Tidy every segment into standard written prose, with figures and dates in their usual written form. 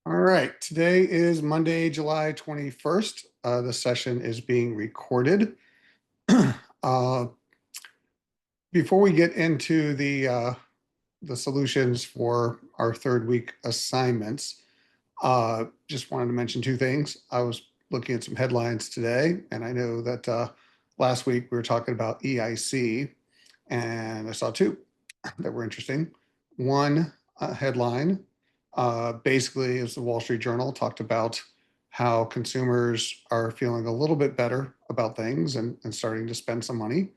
All right, today is Monday, July 21st. The session is being recorded. uh, Before we get into the solutions for our third week assignments, just wanted to mention two things. I was looking at some headlines today, and I know that last week we were talking about EIC, and I saw two that were interesting. One headline basically is the Wall Street Journal talked about how consumers are feeling a little bit better about things and starting to spend some money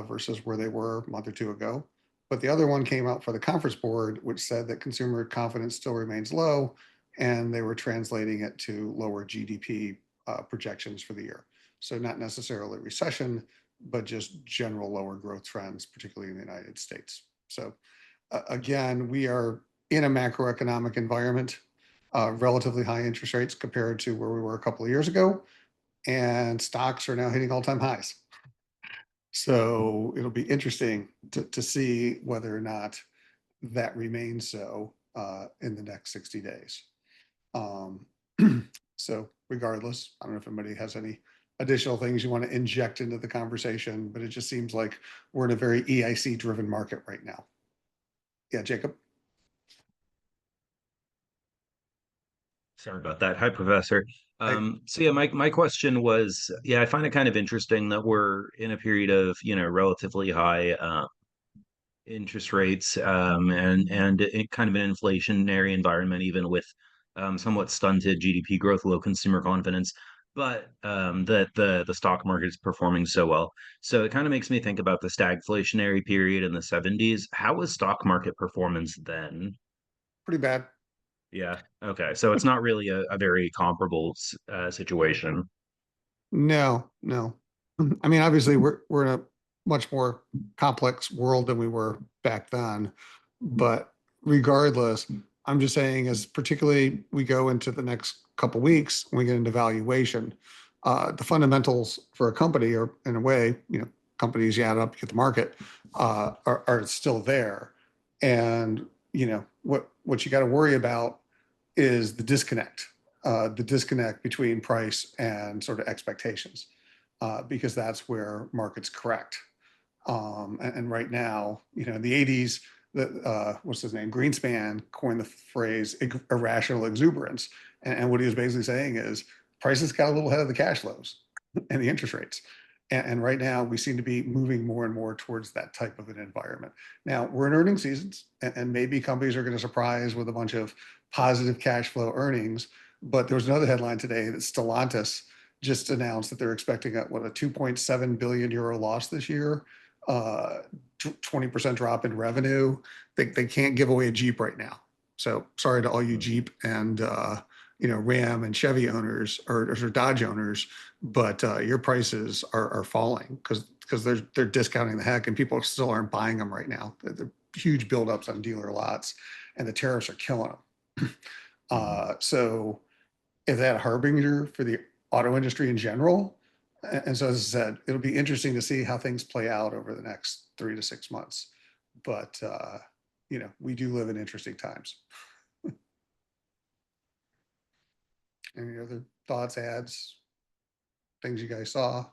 versus where they were a month or two ago. But the other one came out for the Conference Board, which said that consumer confidence still remains low, and they were translating it to lower GDP projections for the year. So not necessarily recession, but just general lower growth trends, particularly in the United States. So again, we are in a macroeconomic environment, relatively high interest rates compared to where we were a couple of years ago, and stocks are now hitting all-time highs. So it'll be interesting to see whether or not that remains so in the next 60 days. Um, so regardless, I don't know if anybody has any additional things you want to inject into the conversation, but it just seems like we're in a very EIC driven market right now. Yeah, Jacob. Sorry about that. Hi, Professor. I, So yeah, my question was, yeah, I find it kind of interesting that we're in a period of, relatively high interest rates, and kind of an inflationary environment, even with somewhat stunted GDP growth, low consumer confidence, but that the stock market is performing so well. So it kind of makes me think about the stagflationary period in the 70s. How was stock market performance then? Pretty bad. Yeah. Okay. So it's not really a very comparable situation. No, no. I mean, obviously, we're in a much more complex world than we were back then. But regardless, I'm just saying, as particularly we go into the next couple weeks, when we get into valuation, the fundamentals for a company are, in a way, companies you add up, you get the market, are still there. And what you got to worry about is the disconnect between price and sort of expectations, because that's where markets correct. And right now, in the 80s, what's his name? Greenspan coined the phrase irrational exuberance. And what he was basically saying is prices got a little ahead of the cash flows and the interest rates. And right now, we seem to be moving more and more towards that type of an environment. Now, we're in earnings seasons, and maybe companies are going to surprise with a bunch of positive cash flow earnings. But there was another headline today that Stellantis just announced that they're expecting a 2.7 billion euro loss this year, 20% drop in revenue. They can't give away a Jeep right now. So sorry to all you Jeep and Ram and Chevy owners or Dodge owners, but your prices are falling because they're discounting the heck, and people still aren't buying them right now. They're huge buildups on dealer lots, and the tariffs are killing them. So is that a harbinger for the auto industry in general? And so, as I said, it'll be interesting to see how things play out over the next 3 to 6 months. But we do live in interesting times. Any other thoughts, ads, things you guys saw?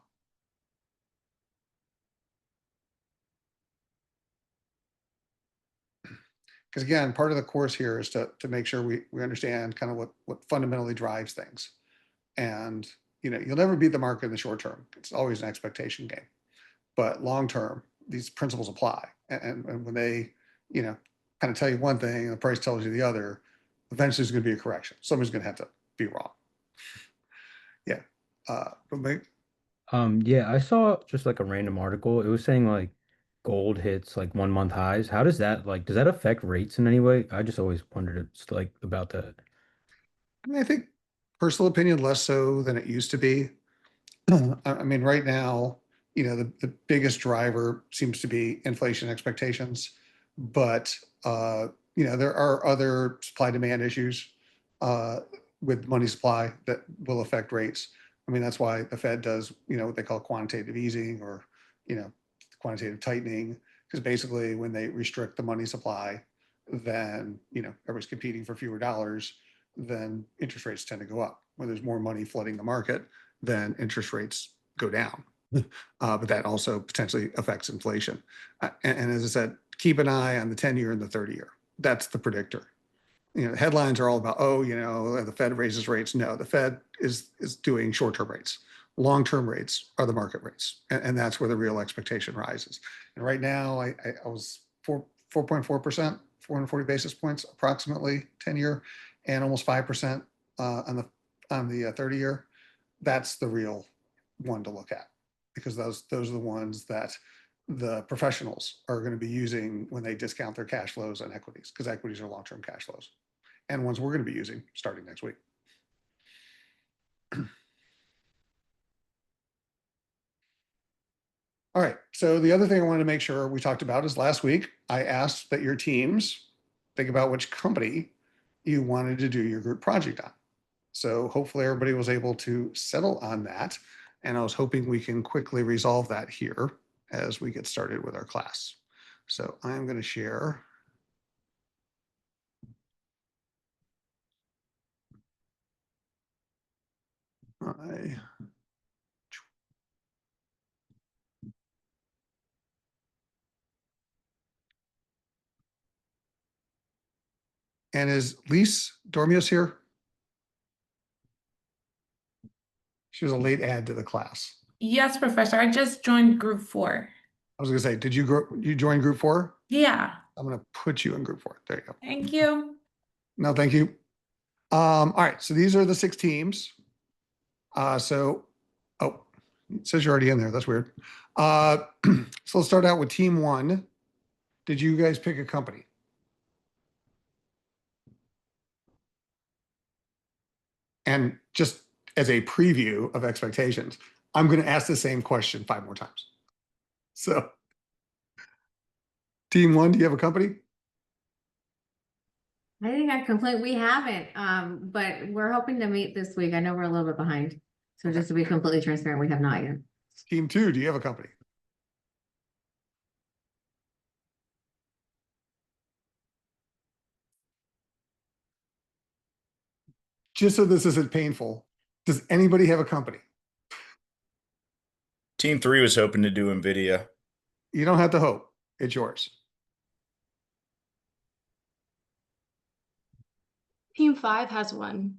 Because again, part of the course here is to make sure we understand kind of what fundamentally drives things. And you'll never beat the market in the short term. It's always an expectation game. But long term, these principles apply. And when they, kind of tell you one thing and the price tells you the other, eventually there's going to be a correction. Somebody's going to have to be wrong. Yeah. But Yeah, I saw just like a random article. It was saying like gold hits like 1 month highs. How does that does that affect rates in any way? I just always wondered it's like about that. I think personal opinion less so than it used to be. I mean, right now, the biggest driver seems to be inflation expectations, but there are other supply demand issues uh, with money supply that will affect rates. I mean, that's why the Fed does, what they call quantitative easing or, you know, quantitative tightening, because basically when they restrict the money supply, then, everybody's competing for fewer dollars, then interest rates tend to go up. When there's more money flooding the market, then interest rates go down. But that also potentially affects inflation. And as I said, keep an eye on the 10-year and the 30-year. That's the predictor. Headlines are all about, oh, the Fed raises rates. No, the Fed is doing short-term rates. Long-term rates are the market rates. And that's where the real expectation rises. And right now, I was 4.4%, 440 basis points, approximately 10-year, and almost 5% on the 30-year. That's the real one to look at, because those are the ones that the professionals are going to be using when they discount their cash flows on equities, because equities are long-term cash flows, and ones we're going to be using starting next week. All right, so the other thing I wanted to make sure we talked about is last week, I asked that your teams think about which company you wanted to do your group project on. So hopefully everybody was able to settle on that. And I was hoping we can quickly resolve that here as we get started with our class. So I'm going to share my and is Lise Dormius here? She was a late add to the class. Yes, Professor. I just joined group 4. I was going to say, did you join group 4? Yeah. I'm going to put you in group 4. There you go. Thank you. No, thank you. All right, so these are the 6 teams. Oh, it says you're already in there. That's weird. So let's start out with team 1. Did you guys pick a company? And just as a preview of expectations, I'm going to ask the same question 5 more times. So, team 1, do you have a company? I think we haven't, but we're hoping to meet this week. I know we're a little bit behind. So just to be completely transparent, we have not yet. Team 2, do you have a company? Just so this isn't painful, does anybody have a company? Team 3 was hoping to do NVIDIA. You don't have to hope. It's yours. Team 5 has one.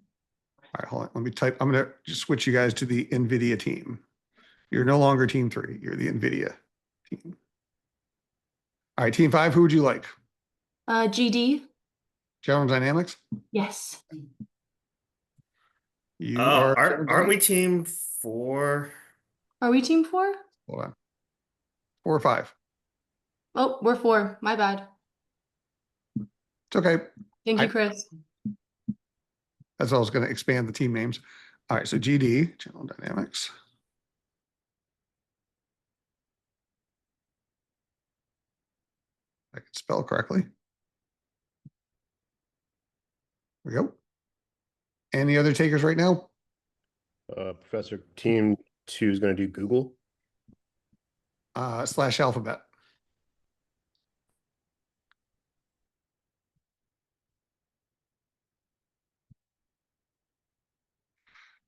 All right, hold on. Let me type. I'm going to just switch you guys to the NVIDIA team. You're no longer team 3. You're the NVIDIA team. All right, team 5, who would you like? GD. General Dynamics? Yes. You are. Aren't we team 4? Are we team 4? Hold on. 4 or 5? Oh, we're 4. My bad. It's okay. Thank you, Chris. That's all. I was going to expand the team names. All right, so GD, General Dynamics. I can spell correctly. There we go. Any other takers right now? Professor, team 2 is going to do Google. / Alphabet.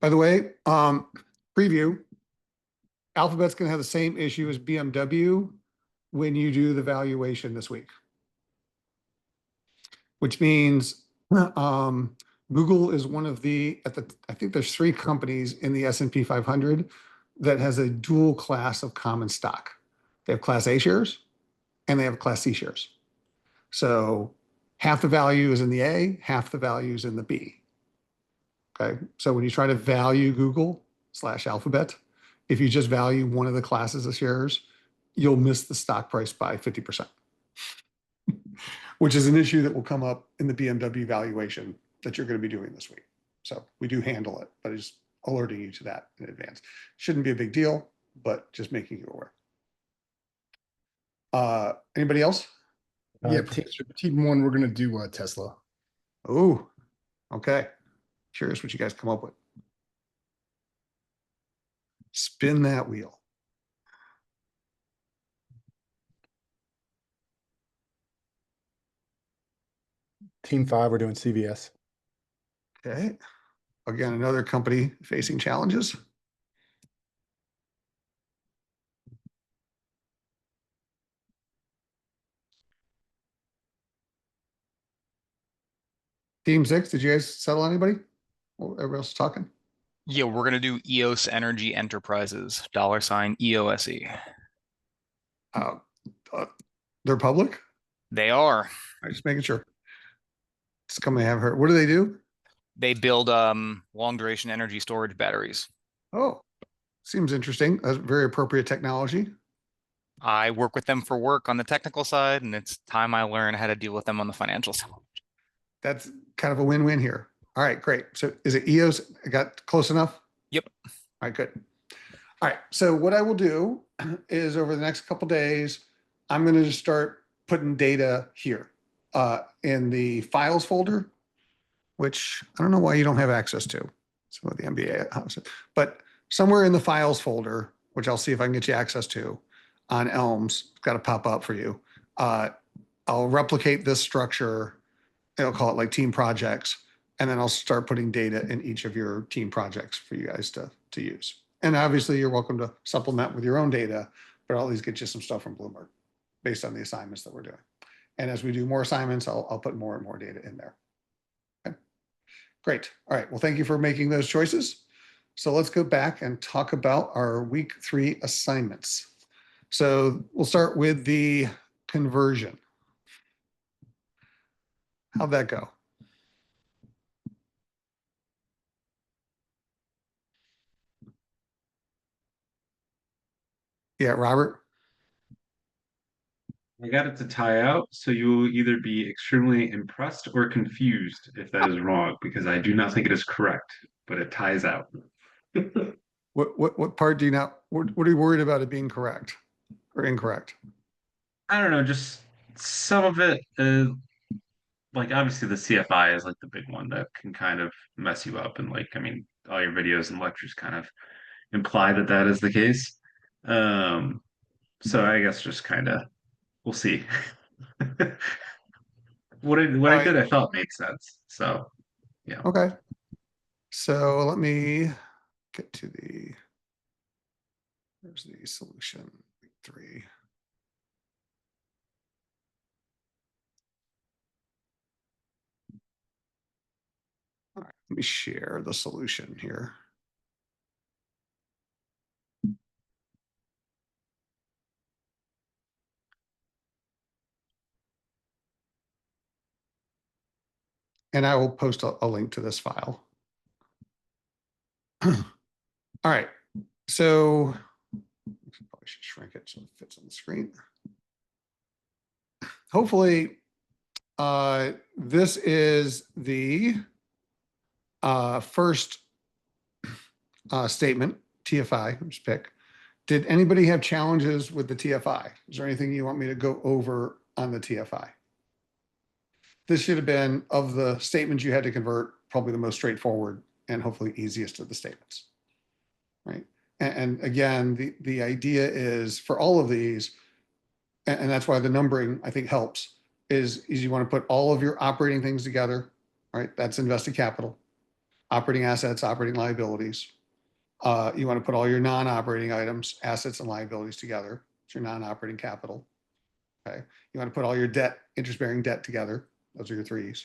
By the way, preview, Alphabet's going to have the same issue as BMW when you do the valuation this week, which means Google is one of I think there's 3 companies in the S&P 500 that has a dual class of common stock. They have Class A shares and they have Class C shares. So half the value is in the A, half the value is in the B. Okay, so when you try to value Google / Alphabet, if you just value one of the classes of shares, you'll miss the stock price by 50%, which is an issue that will come up in the BMW valuation that you're going to be doing this week. So we do handle it, but it's alerting you to that in advance. Shouldn't be a big deal, but just making you aware. Anybody else? Yeah, team 1, we're going to do Tesla. Oh, okay. Curious what you guys come up with. Spin that wheel. Team 5, we're doing CVS. Okay. Again, another company facing challenges. Team 6, did you guys settle anybody? Well, everybody else is talking. Yeah, we're gonna do EOS Energy Enterprises, $ EOSE. Uh, they're public? They are. I'm just making sure. It's coming to have her. What do they do? They build long duration energy storage batteries. Oh, seems interesting. That's very appropriate technology. I work with them for work on the technical side, and it's time I learn how to deal with them on the financial side. That's kind of a win-win here. All right, great. So is it EOS? I got close enough? Yep. All right, good. All right, so what I will do is over the next couple days, I'm going to just start putting data here in the files folder, which I don't know why you don't have access to. Some of the MBA house, but somewhere in the files folder, which I'll see if I can get you access to on Elms, it's got to pop up for you. I'll replicate this structure. I'll call it like team projects, and then I'll start putting data in each of your team projects for you guys to use. And obviously you're welcome to supplement with your own data, but I'll at least get you some stuff from Bloomberg based on the assignments that we're doing. And as we do more assignments, I'll put more and more data in there. Okay. Great. All right. Well, thank you for making those choices. So let's go back and talk about our week 3 assignments. So we'll start with the conversion. How'd that go? Yeah, Robert? I got it to tie out, so you will either be extremely impressed or confused if that is wrong, because I do not think it is correct, but it ties out. What part do you not, what are you worried about it being correct or incorrect? I don't know, just some of it, like obviously the CFI is like the big one that can kind of mess you up, and like, I mean, all your videos and lectures kind of imply that that is the case. So I guess just kind of, we'll see. What I did, I thought made sense. So, yeah. Okay. So let me get to there's the solution, week 3. All right, let me share the solution here. And I will post a link to this file. All right, so probably should shrink it so it fits on the screen. Hopefully, this is the first statement, TFI, just pick. Did anybody have challenges with the TFI? Is there anything you want me to go over on the TFI? This should have been, of the statements you had to convert, probably the most straightforward and hopefully easiest of the statements, right? And again, the idea is for all of these, and that's why the numbering I think helps, is you want to put all of your operating things together, right? That's invested capital, operating assets, operating liabilities. You want to put all your non-operating items, assets and liabilities together. It's your non-operating capital. Okay. You want to put all your debt, interest-bearing debt together. Those are your 3s.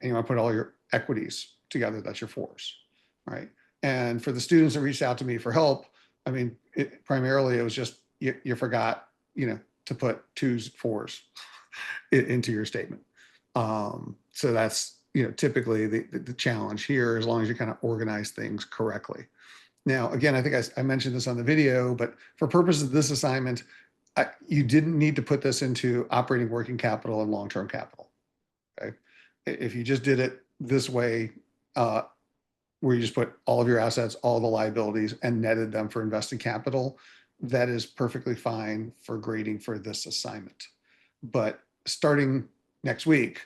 And you want to put all your equities together. That's your 4s. All right. And for the students that reached out to me for help, I mean, primarily it was just you forgot, to put 2s, 4s into your statement. So that's, typically the challenge here, as long as you kind of organize things correctly. Now, again, I think I mentioned this on the video, but for purposes of this assignment, you didn't need to put this into operating working capital and long-term capital. Okay. If you just did it this way, where you just put all of your assets, all the liabilities, and netted them for invested capital, that is perfectly fine for grading for this assignment. But starting next week,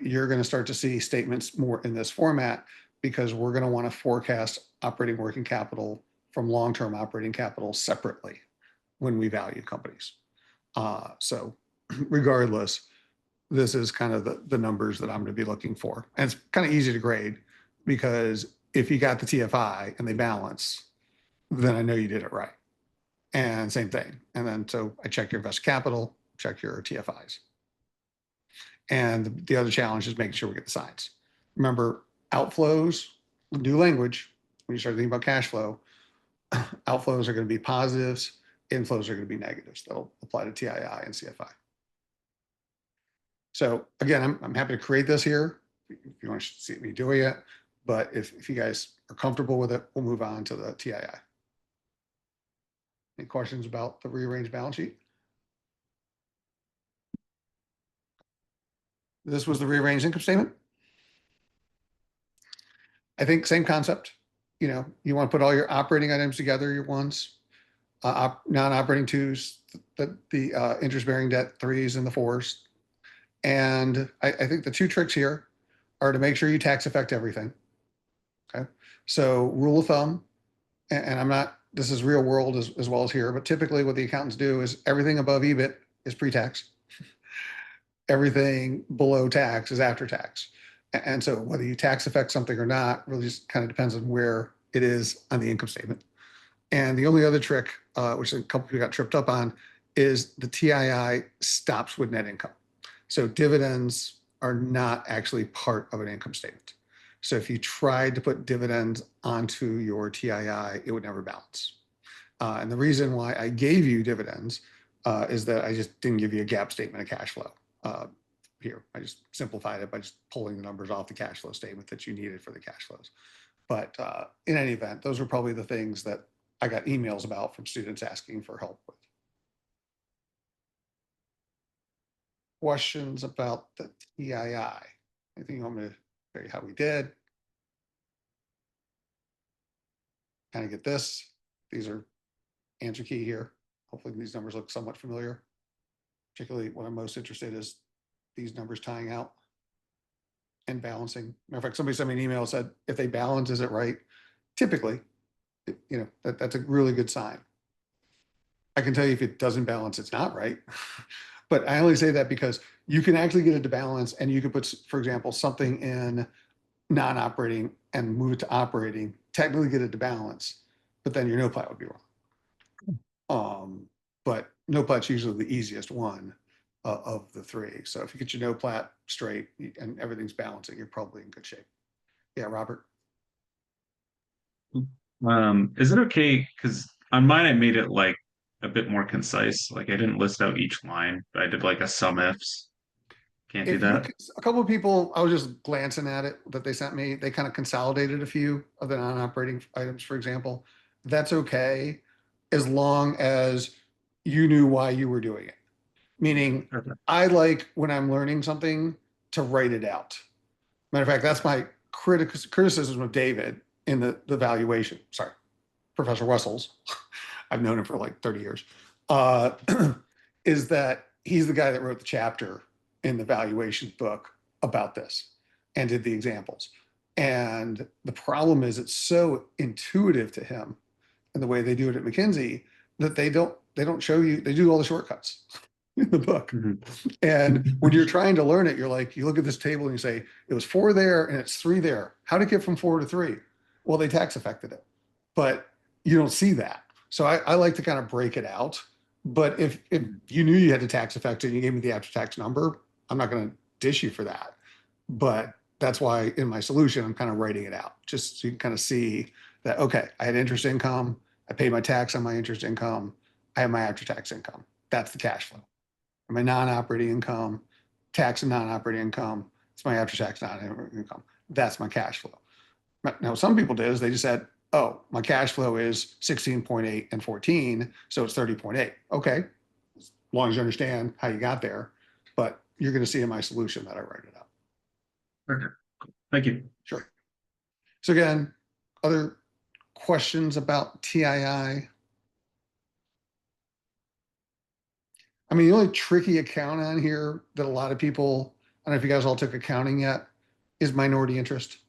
you're going to start to see statements more in this format, because we're going to want to forecast operating working capital from long-term operating capital separately when we value companies. So regardless, this is kind of the numbers that I'm going to be looking for. And it's kind of easy to grade. because if you got the TFI and they balance, then I know you did it right. And same thing. And then so I check your invested capital, check your TFIs. And the other challenge is making sure we get the signs. Remember, outflows, new language, when you start thinking about cash flow, outflows are going to be positives, inflows are going to be negatives. That'll apply to TII and CFI. So again, I'm happy to create this here if you want to see me doing it. But if you guys are comfortable with it, we'll move on to the TII. Any questions about the rearranged balance sheet? This was the rearranged income statement. I think same concept. You know, you want to put all your operating items together, your ones, non-operating twos, the interest-bearing debt threes and the fours. And I think the two tricks here are to make sure you tax affect everything. Okay. So rule of thumb, and I'm not, this is real world as well as here, but typically what the accountants do is everything above EBIT is pre-tax. Everything below tax is after tax. And so whether you tax affect something or not really just kind of depends on where it is on the income statement. And the only other trick, which a couple people got tripped up on, is the TII stops with net income. So dividends are not actually part of an income statement. So if you tried to put dividends onto your TII, it would never balance. And the reason why I gave you dividends is that I just didn't give you a GAAP statement of cash flow. Here, I just simplified it by just pulling the numbers off the cash flow statement that you needed for the cash flows. But in any event, those were probably the things that I got emails about from students asking for help with. Questions about the TII? Anything you want me to show you how we did? Kind of get this. These are answer key here. Hopefully these numbers look somewhat familiar. Particularly what I'm most interested in is these numbers tying out and balancing. Matter of fact, somebody sent me an email and said, if they balance, is it right? Typically, you know, that's a really good sign. I can tell you if it doesn't balance, it's not right. But I only say that because you can actually get it to balance and you could put, for example, something in non-operating and move it to operating, technically get it to balance, but then your no plat would be wrong. But no plat's usually the easiest one of the three. So if you get your no plat straight and everything's balancing, you're probably in good shape. Yeah, Robert. Is it okay? Because on mine, I made it like a bit more concise. Like I didn't list out each line, but I did like a sum ifs. Can't do If you, that. a couple of people, I was just glancing at it that they sent me. They kind of consolidated a few of the non-operating items, for example. That's okay, as long as you knew why you were doing it. Meaning, Okay. I like when I'm learning something to write it out. Matter of fact, that's my criticism of David in the valuation. Sorry, Professor Russell's. I've known him for like 30 years. Is that he's the guy that wrote the chapter in the valuation book about this and did the examples. And the problem is it's so intuitive to him and the way they do it at McKinsey that they don't show you, they do all the shortcuts in the book. And when you're trying to learn it, you're like, you look at this table and you say, it was 4 there and it's 3 there. How did it get from 4 to 3? Well, they tax affected it, but you don't see that. So I like to kind of break it out. But if you knew you had to tax affect it and you gave me the after tax number, I'm not going to dish you for that. But that's why in my solution, I'm kind of writing it out just so you can kind of see that, okay, I had interest income. I paid my tax on my interest income. I have my after tax income. That's the cash flow. And my non-operating income, tax and non-operating income, it's my after tax non-operating income. That's my cash flow. Now, some people did is they just said, oh, my cash flow is 16.8 and 14, so it's 30.8. Okay, as long as you understand how you got there, but you're going to see in my solution that I write it out. Okay. Thank you. Sure. So again, other questions about TII? I mean, the only tricky account on here that a lot of people, I don't know if you guys all took accounting yet, is minority interest.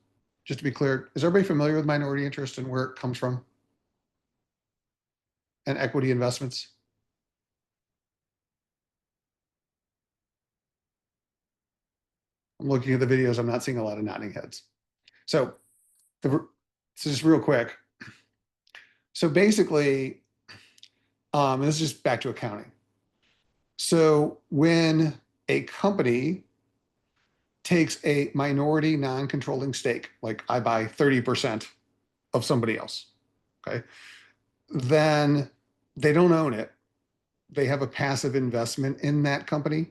Just to be clear, is everybody familiar with minority interest and where it comes from? And equity investments? I'm looking at the videos, I'm not seeing a lot of nodding heads. So So just real quick. So basically, and this is just back to accounting. So when a company takes a minority non-controlling stake, like I buy 30% of somebody else, okay, then they don't own it. They have a passive investment in that company,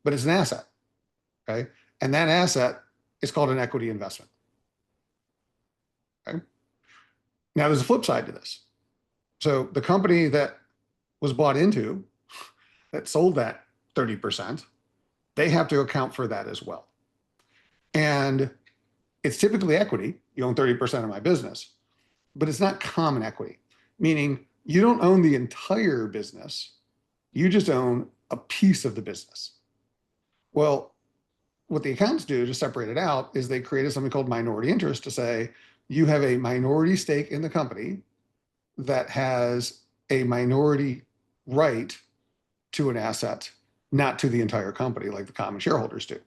but it's an asset, okay? And that asset is called an equity investment, okay? Now there's a flip side to this. So the company that was bought into, that sold that 30%, they have to account for that as well. And it's typically equity. You own 30% of my business, but it's not common equity, meaning you don't own the entire business. You just own a piece of the business. Well, what the accountants do to separate it out is they created something called minority interest to say you have a minority stake in the company that has a minority right to an asset, not to the entire company like the common shareholders do.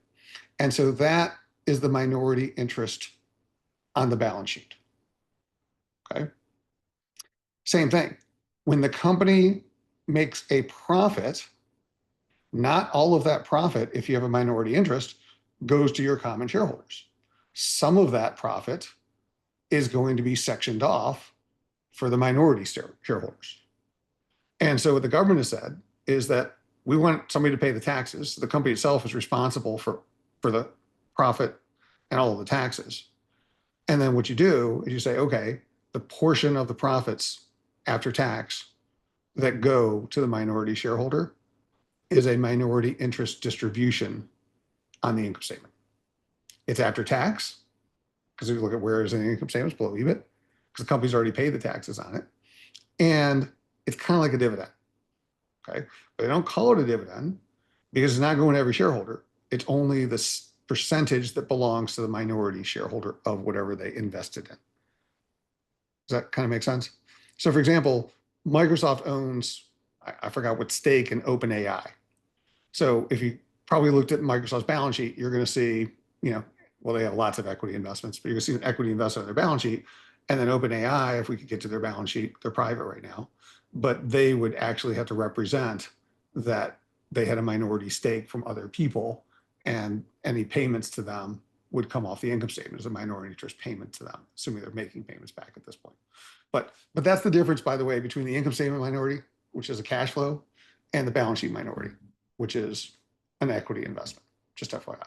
And so that is the minority interest on the balance sheet. Okay. Same thing. When the company makes a profit, not all of that profit, if you have a minority interest, goes to your common shareholders. Some of that profit is going to be sectioned off for the minority shareholders. And so what the government has said is that we want somebody to pay the taxes. The company itself is responsible for the profit and all of the taxes. And then what you do is you say, okay, the portion of the profits after tax that go to the minority shareholder is a minority interest distribution on the income statement. It's after tax, because if you look at where is the income statement, it's below EBIT, because the company's already paid the taxes on it. And it's kind of like a dividend. Okay. But they don't call it a dividend because it's not going to every shareholder. It's only the percentage that belongs to the minority shareholder of whatever they invested in. Does that kind of make sense? So for example, Microsoft owns, I forgot what stake in OpenAI. So if you probably looked at Microsoft's balance sheet, you're going to see, well, they have lots of equity investments, but you're going to see an equity investment on their balance sheet. And then OpenAI, if we could get to their balance sheet, they're private right now, but they would actually have to represent that they had a minority stake from other people, and any payments to them would come off the income statement as a minority interest payment to them, assuming they're making payments back at this point. But that's the difference, by the way, between the income statement minority, which is a cash flow, and the balance sheet minority, which is an equity investment, just FYI.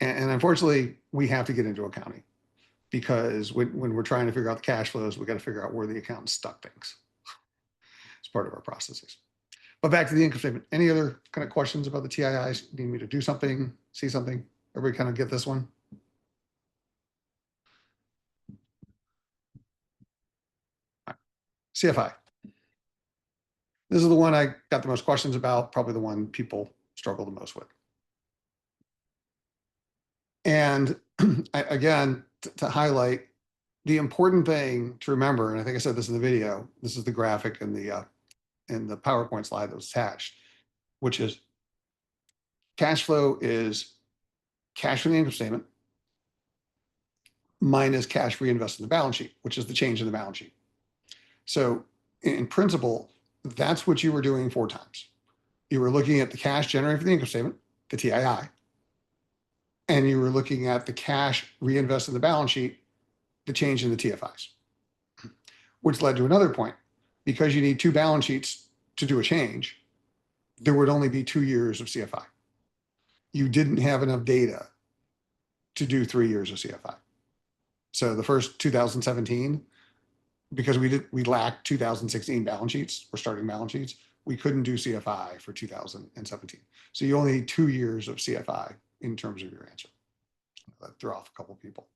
And unfortunately, we have to get into accounting, because when we're trying to figure out the cash flows, we got to figure out where the accountants stuck things. It's part of our processes. But back to the income statement. Any other kind of questions about the TIIs? Need me to do something, see something? Everybody kind of get this one? CFI. This is the one I got the most questions about, probably the one people struggle the most with. And again, to highlight, the important thing to remember, and I think I said this in the video, this is the graphic in the PowerPoint slide that was attached, which is cash flow is cash from the income statement minus cash reinvested in the balance sheet, which is the change in the balance sheet. So in principle, that's what you were doing 4 times. You were looking at the cash generated from the income statement, the TII, and you were looking at the cash reinvested in the balance sheet, the change in the TFIs, which led to another point. Because you need 2 balance sheets to do a change, there would only be 2 years of CFI. You didn't have enough data to do 3 years of CFI. So the first 2017, because we lacked 2016 balance sheets or starting balance sheets, we couldn't do CFI for 2017. So you only need 2 years of CFI in terms of your answer. That threw off a couple of people.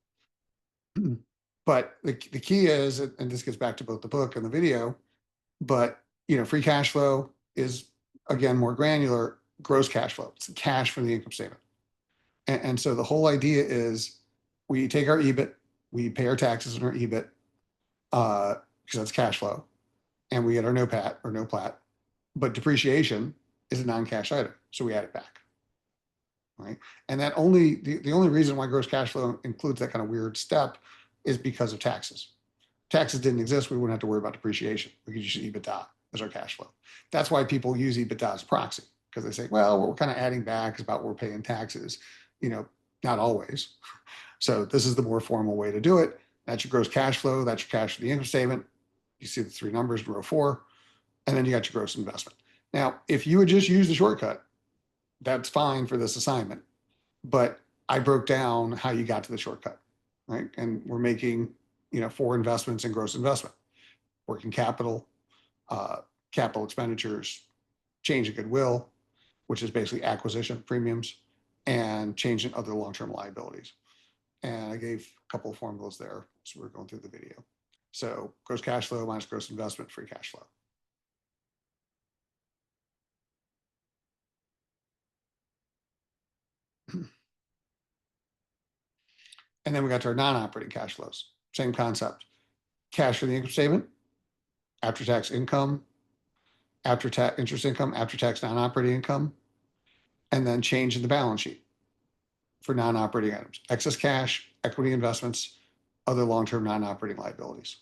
But the key is, and this gets back to both the book and the video, but free cash flow is, again, more granular. Gross cash flow, it's cash from the income statement. And so the whole idea is we take our EBIT, we pay our taxes on our EBIT, because that's cash flow, and we get our NOPAT or NOPLAT, but depreciation is a non-cash item, so we add it back. right? And that only, the only reason why gross cash flow includes that kind of weird step is because of taxes. Taxes didn't exist, we wouldn't have to worry about depreciation. We could use EBITDA as our cash flow. That's why people use EBITDA as proxy, because they say, well, what we're kind of adding back is about what we're paying taxes. Not always. So this is the more formal way to do it. That's your gross cash flow. That's your cash for the income statement. You see the three numbers in row 4, and then you got your gross investment. Now, if you would just use the shortcut, that's fine for this assignment. But I broke down how you got to the shortcut, right? And we're making, 4 investments in gross investment: working capital, capital expenditures, change in goodwill, which is basically acquisition premiums, and change in other long-term liabilities. And I gave a couple of formulas there, so we're going through the video. So gross cash flow minus gross investment, free cash flow. And then we got to our non-operating cash flows. Same concept. Cash for the income statement, after-tax income, after-tax interest income, after-tax non-operating income, and then change in the balance sheet for non-operating items: excess cash, equity investments, other long-term non-operating liabilities.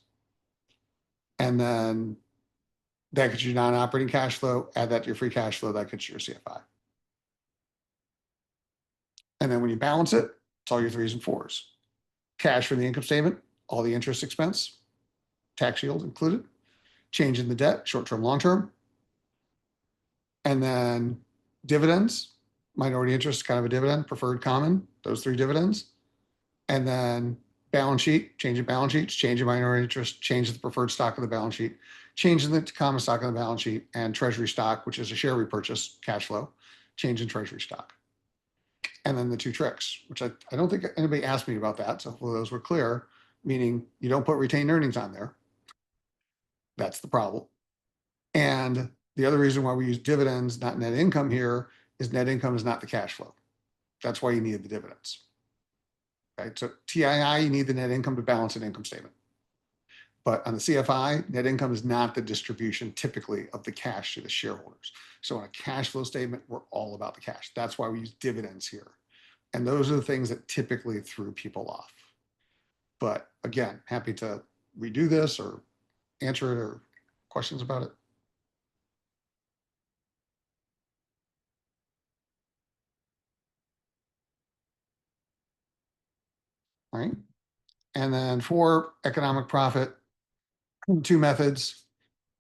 And then that gets you non-operating cash flow. Add that to your free cash flow. That gets you your CFI. And then when you balance it, it's all your 3s and 4s. Cash for the income statement, all the interest expense, tax shield included. Change in the debt, short-term, long-term. And then dividends, minority interest, kind of a dividend, preferred, common, those 3 dividends. And then balance sheet, change in balance sheets, change in minority interest, change in the preferred stock of the balance sheet, change in the common stock of the balance sheet, and treasury stock, which is a share repurchase cash flow, change in treasury stock. And then the 2 tricks, which I don't think anybody asked me about that. So hopefully those were clear, meaning you don't put retained earnings on there. That's the problem. And the other reason why we use dividends, not net income here, is net income is not the cash flow. That's why you need the dividends. Right? So TII, you need the net income to balance an income statement. But on the CFI, net income is not the distribution typically of the cash to the shareholders. So on a cash flow statement, we're all about the cash. That's why we use dividends here. And those are the things that typically threw people off. But again, happy to redo this or answer it or questions about it. All right. And then for economic profit, 2 methods.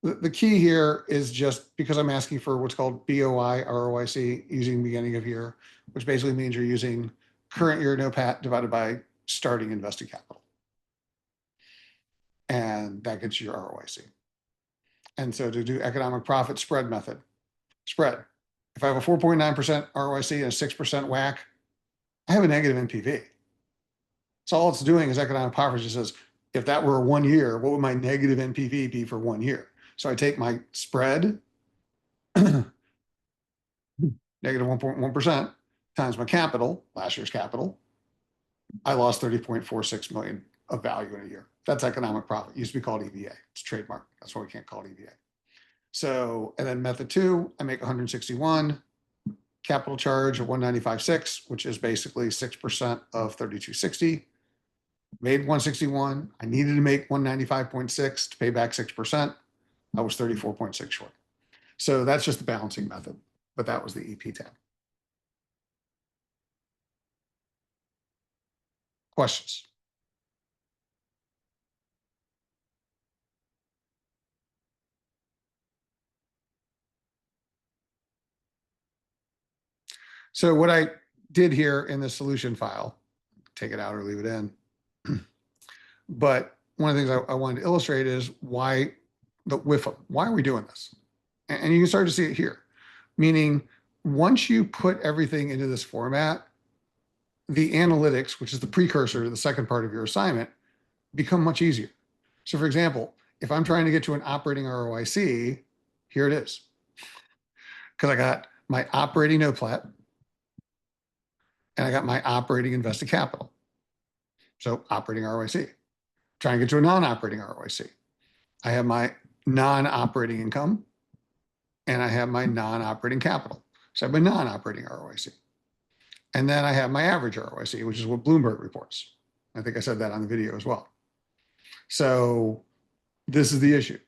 The key here is just because I'm asking for what's called BOI ROIC using beginning of year, which basically means you're using current year NOPAT divided by starting invested capital. And that gets you your ROIC. And so to do economic profit spread method, spread. If I have a 4.9% ROIC and a 6% WACC, I have a negative NPV. So all it's doing is economic profit just says, if that were 1 year, what would my negative NPV be for 1 year? So I take my spread, negative 1.1%, times my capital, last year's capital. I lost 30.46 million of value in a year. That's economic profit. It used to be called EVA. It's trademark. That's why we can't call it EVA. So, and then method 2, I make 161, capital charge of 195.6, which is basically 6% of 3260. Made 161. I needed to make 195.6 to pay back 6%. I was 34.6 short. So that's just the balancing method, but that was the EP tab. Questions? So what I did here in the solution file, take it out or leave it in. But one of the things I wanted to illustrate is why the WIFM, why are we doing this? And you can start to see it here. Meaning, once you put everything into this format, the analytics, which is the precursor to the second part of your assignment, become much easier. So for example, if I'm trying to get to an operating ROIC, here it is. Because I got my operating NOPLAT and I got my operating invested capital. So operating ROIC. Trying to get to a non-operating ROIC. I have my non-operating income and I have my non-operating capital. So I have my non-operating ROIC. And then I have my average ROIC, which is what Bloomberg reports. I think I said that on the video as well. So this is the issue.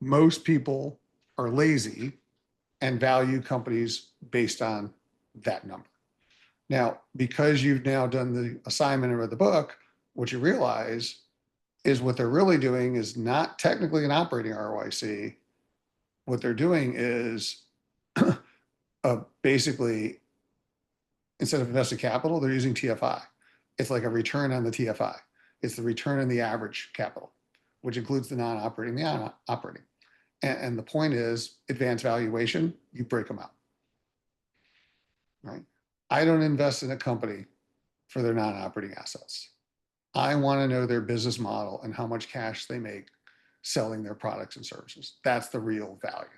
Most people are lazy and value companies based on that number. Now, because you've now done the assignment and read the book, what you realize is what they're really doing is not technically an operating ROIC. What they're doing is basically, instead of invested capital, they're using TFI. It's like a return on the TFI. It's the return on the average capital, which includes the non-operating, the operating. And the point is, advanced valuation, you break them out, right? I don't invest in a company for their non-operating assets. I want to know their business model and how much cash they make selling their products and services. That's the real value.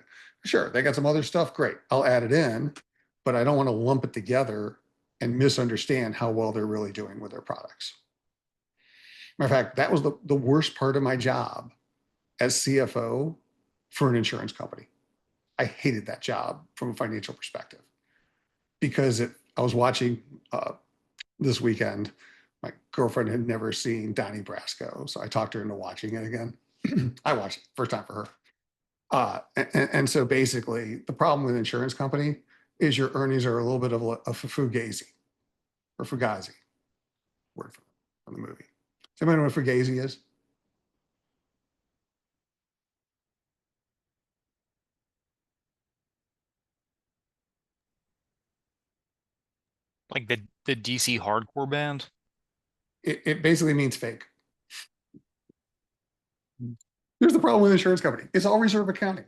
Sure, they got some other stuff, great. I'll add it in, but I don't want to lump it together and misunderstand how well they're really doing with their products. Matter of fact, that was the worst part of my job as CFO for an insurance company. I hated that job from a financial perspective because I was watching this weekend. My girlfriend had never seen Donnie Brasco, so I talked her into watching it again. I watched it first time for her. And so basically, the problem with an insurance company is your earnings are a little bit of a fugazi or fugazi, word from the movie. Does anybody know what fugazi is? Like the DC hardcore band. It basically means fake. Here's the problem with an insurance company. It's all reserve accounting.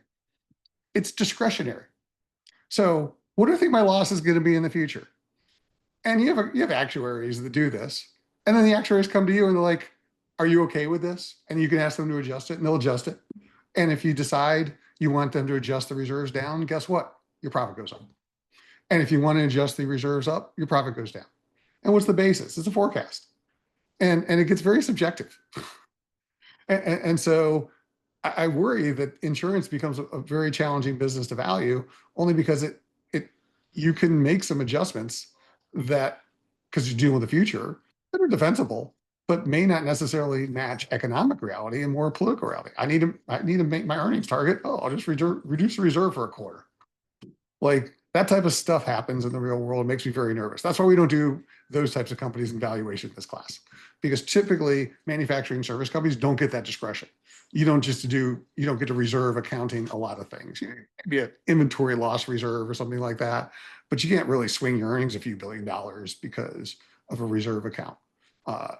It's discretionary. So what do you think my loss is going to be in the future? And you have actuaries that do this. And then the actuaries come to you and they're like, are you okay with this? And you can ask them to adjust it and they'll adjust it. And if you decide you want them to adjust the reserves down, guess what? Your profit goes up. And if you want to adjust the reserves up, your profit goes down. And what's the basis? It's a forecast. And it gets very subjective. And so I worry that insurance becomes a very challenging business to value only because you can make some adjustments that, because you're dealing with the future, that are defensible, but may not necessarily match economic reality and more political reality. I need to make my earnings target. Oh, I'll just reduce the reserve for a quarter. Like that type of stuff happens in the real world. It makes me very nervous. That's why we don't do those types of companies in valuation in this class, because typically manufacturing service companies don't get that discretion. You don't get to reserve accounting a lot of things. Maybe an inventory loss reserve or something like that, but you can't really swing your earnings a few $1 billion because of a reserve account.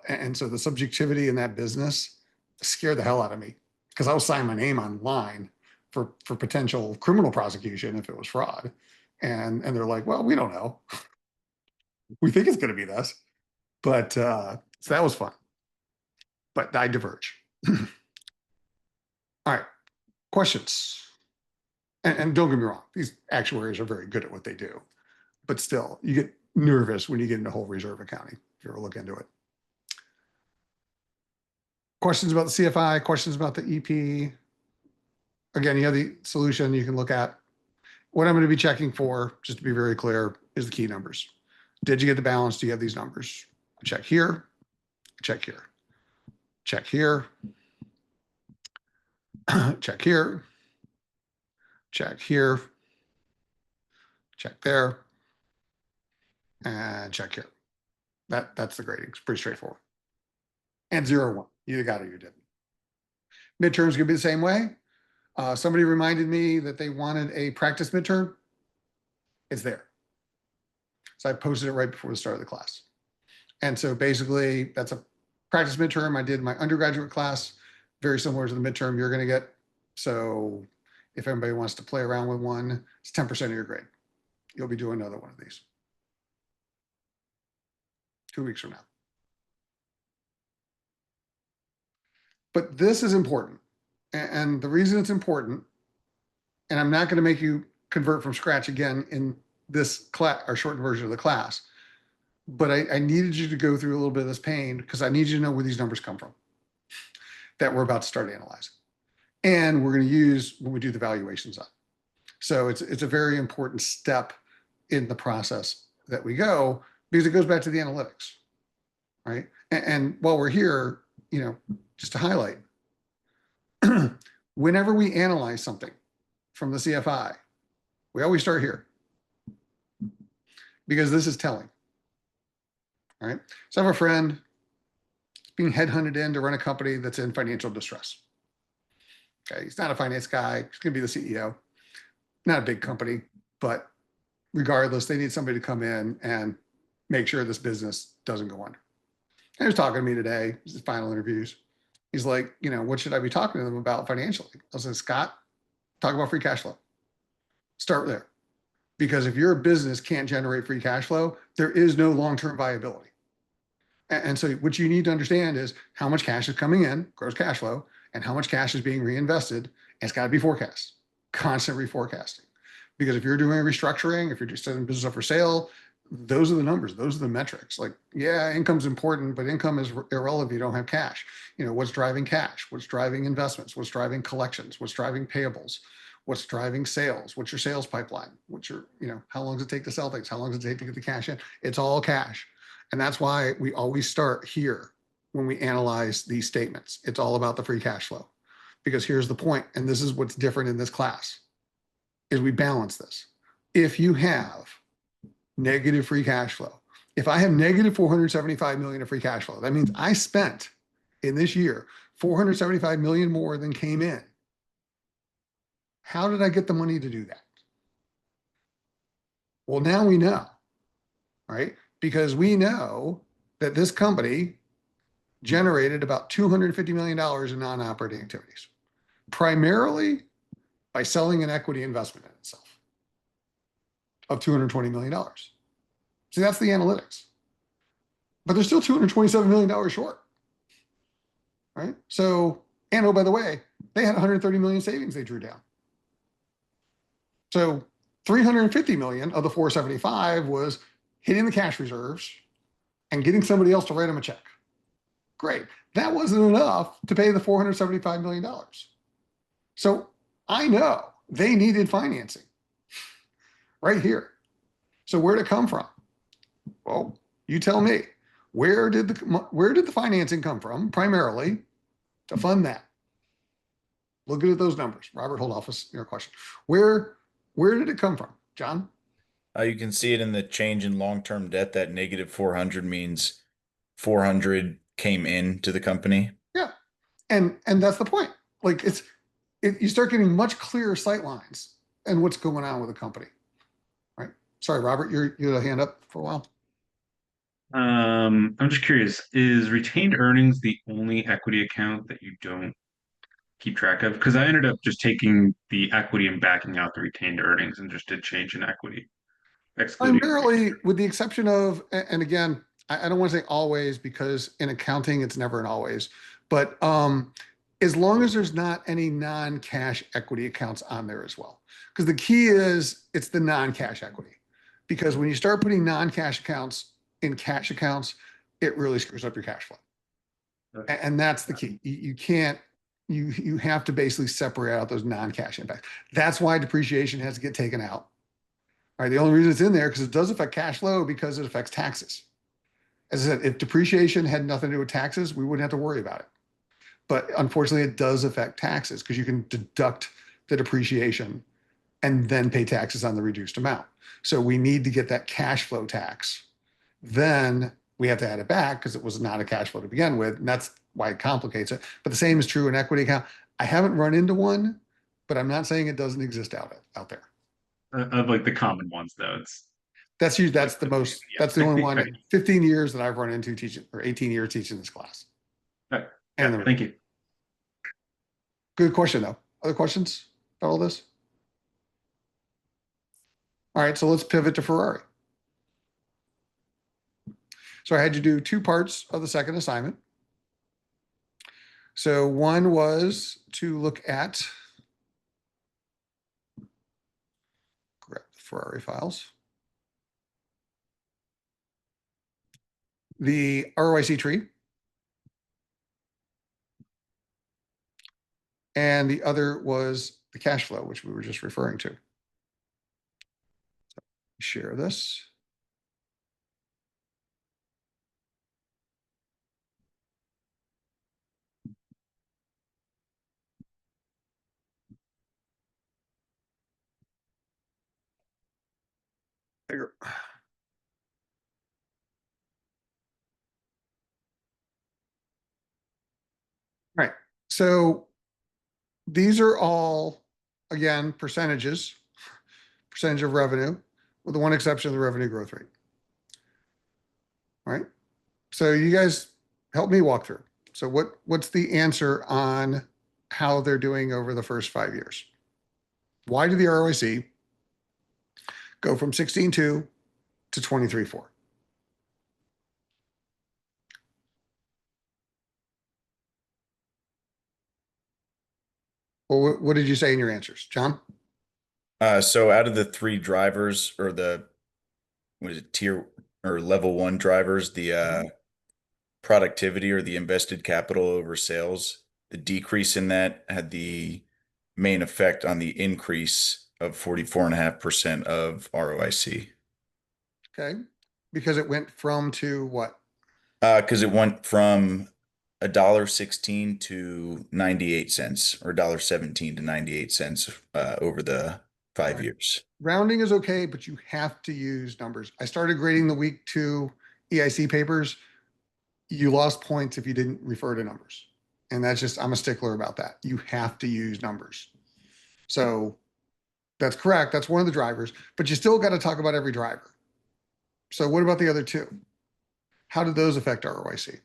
And so the subjectivity in that business scared the hell out of me because I was signing my name online for potential criminal prosecution if it was fraud. And they're like, well, we don't know. We think it's going to be this. But so that was fun. But I diverge. All right, questions. And don't get me wrong, these actuaries are very good at what they do. But still, you get nervous when you get into whole reserve accounting, if you ever look into it. Questions about the CFI, questions about the EP. Again, you have the solution you can look at. What I'm going to be checking for, just to be very clear, is the key numbers. Did you get the balance? Do you have these numbers? Check here, check here, check here, check here, check here, check there, and check here. That's the grading. It's pretty straightforward. And 0, 1. You either got it or you didn't. Midterms gonna be the same way. Somebody reminded me that they wanted a practice midterm. It's there. So I posted it right before the start of the class. And so basically that's a practice midterm I did in my undergraduate class, very similar to the midterm you're gonna get. So if anybody wants to play around with one, it's 10% of your grade. You'll be doing another one of these 2 weeks from now. But this is important. And the reason it's important, and I'm not going to make you convert from scratch again in this class, our shortened version of the class, but I needed you to go through a little bit of this pain because I need you to know where these numbers come from that we're about to start analyzing. And we're going to use when we do the valuations up. So it's a very important step in the process that we go because it goes back to the analytics, right? And while we're here, just to highlight, whenever we analyze something from the CFI, we always start here because this is telling. All right. So I have a friend being headhunted in to run a company that's in financial distress. Okay. He's not a finance guy. He's going to be the CEO. Not a big company, but regardless, they need somebody to come in and make sure this business doesn't go under. And he was talking to me today, his final interviews. He's like, what should I be talking to them about financially? I said, Scott, talk about free cash flow. Start there. Because if your business can't generate free cash flow, there is no long-term viability. And so what you need to understand is how much cash is coming in, gross cash flow, and how much cash is being reinvested. And it's got to be forecast, constant reforecasting. Because if you're doing restructuring, if you're just setting business up for sale, those are the numbers, those are the metrics. Like, yeah, income's important, but income is irrelevant if you don't have cash. What's driving cash? What's driving investments? What's driving collections? What's driving payables? What's driving sales? What's your sales pipeline? What's your, how long does it take to sell things? How long does it take to get the cash in? It's all cash. And that's why we always start here when we analyze these statements. It's all about the free cash flow. Because here's the point, and this is what's different in this class, is we balance this. If you have negative free cash flow, if I have negative 475 million of free cash flow, that means I spent in this year 475 million more than came in. How did I get the money to do that? Well, now we know, right? Because we know that this company generated about $250 million in non-operating activities, primarily by selling an equity investment in itself of $220 million. See, that's the analytics. But they're still $227 million short, right? So, and oh, by the way, they had 130 million savings they drew down. So 350 million of the 475 was hitting the cash reserves and getting somebody else to write them a check. Great. That wasn't enough to pay the $475 million. So I know they needed financing right here. So where'd it come from? Well, you tell me. Where did the financing come from primarily to fund that? Look at those numbers. Robert, hold off with your question. Where did it come from, John? You can see it in the change in long-term debt. That negative 400 means 400 came into the company. Yeah, and that's the point. Like you start getting much clearer sight lines and what's going on with the company, right? Sorry, Robert, you had a hand up for a while. I'm just curious, is retained earnings the only equity account that you don't keep track of? Because I ended up just taking the equity and backing out the retained earnings and just did change in equity. Primarily, with the exception of, and again, I don't want to say always because in accounting, it's never an always, but as long as there's not any non-cash equity accounts on there as well. Because the key is it's the non-cash equity. Because when you start putting non-cash accounts in cash accounts, it really screws up your cash flow. Okay. And that's the key. You can't, you have to basically separate out those non-cash impacts. That's why depreciation has to get taken out. All right, the only reason it's in there because it does affect cash flow because it affects taxes. As I said, if depreciation had nothing to do with taxes, we wouldn't have to worry about it. But unfortunately, it does affect taxes because you can deduct the depreciation and then pay taxes on the reduced amount. So we need to get that cash flow tax. Then we have to add it back because it was not a cash flow to begin with. And that's why it complicates it. But the same is true in equity account. I haven't run into one, but I'm not saying it doesn't exist out there. Of like the common ones, though, That's the most, that's the only one Right. in 15 years that I've run into teaching, or 18 years teaching this class. Right. And Yeah, thank you. Good question though. Other questions about all this? All right, so let's pivot to Ferrari. So I had you do two parts of the second assignment. So one was to look at, grab the Ferrari files, the ROIC tree, and the other was the cash flow, which we were just referring to. So share this. Bigger. Right. So these are all, again, percentage of revenue, with the one exception of the revenue growth rate. All right. So you guys help me walk through. So what's the answer on how they're doing over the first 5 years? Why did the ROIC go from 16.2 to 23.4? Well, what did you say in your answers, John? So out of the three drivers, or the, what is it, tier or level one drivers, the productivity or the invested capital over sales, the decrease in that had the main effect on the increase of 44.5% of ROIC. Okay. Because it went from to what? Because it went from $1.16 to 98 cents, or $1.17 to 98 cents over the 5 Right. years. Rounding is okay, but you have to use numbers. I started grading the week 2 EIC papers. You lost points if you didn't refer to numbers. And that's just, I'm a stickler about that. You have to use numbers. So that's correct. That's one of the drivers, but you still got to talk about every driver. So what about the other two? How did those affect ROIC?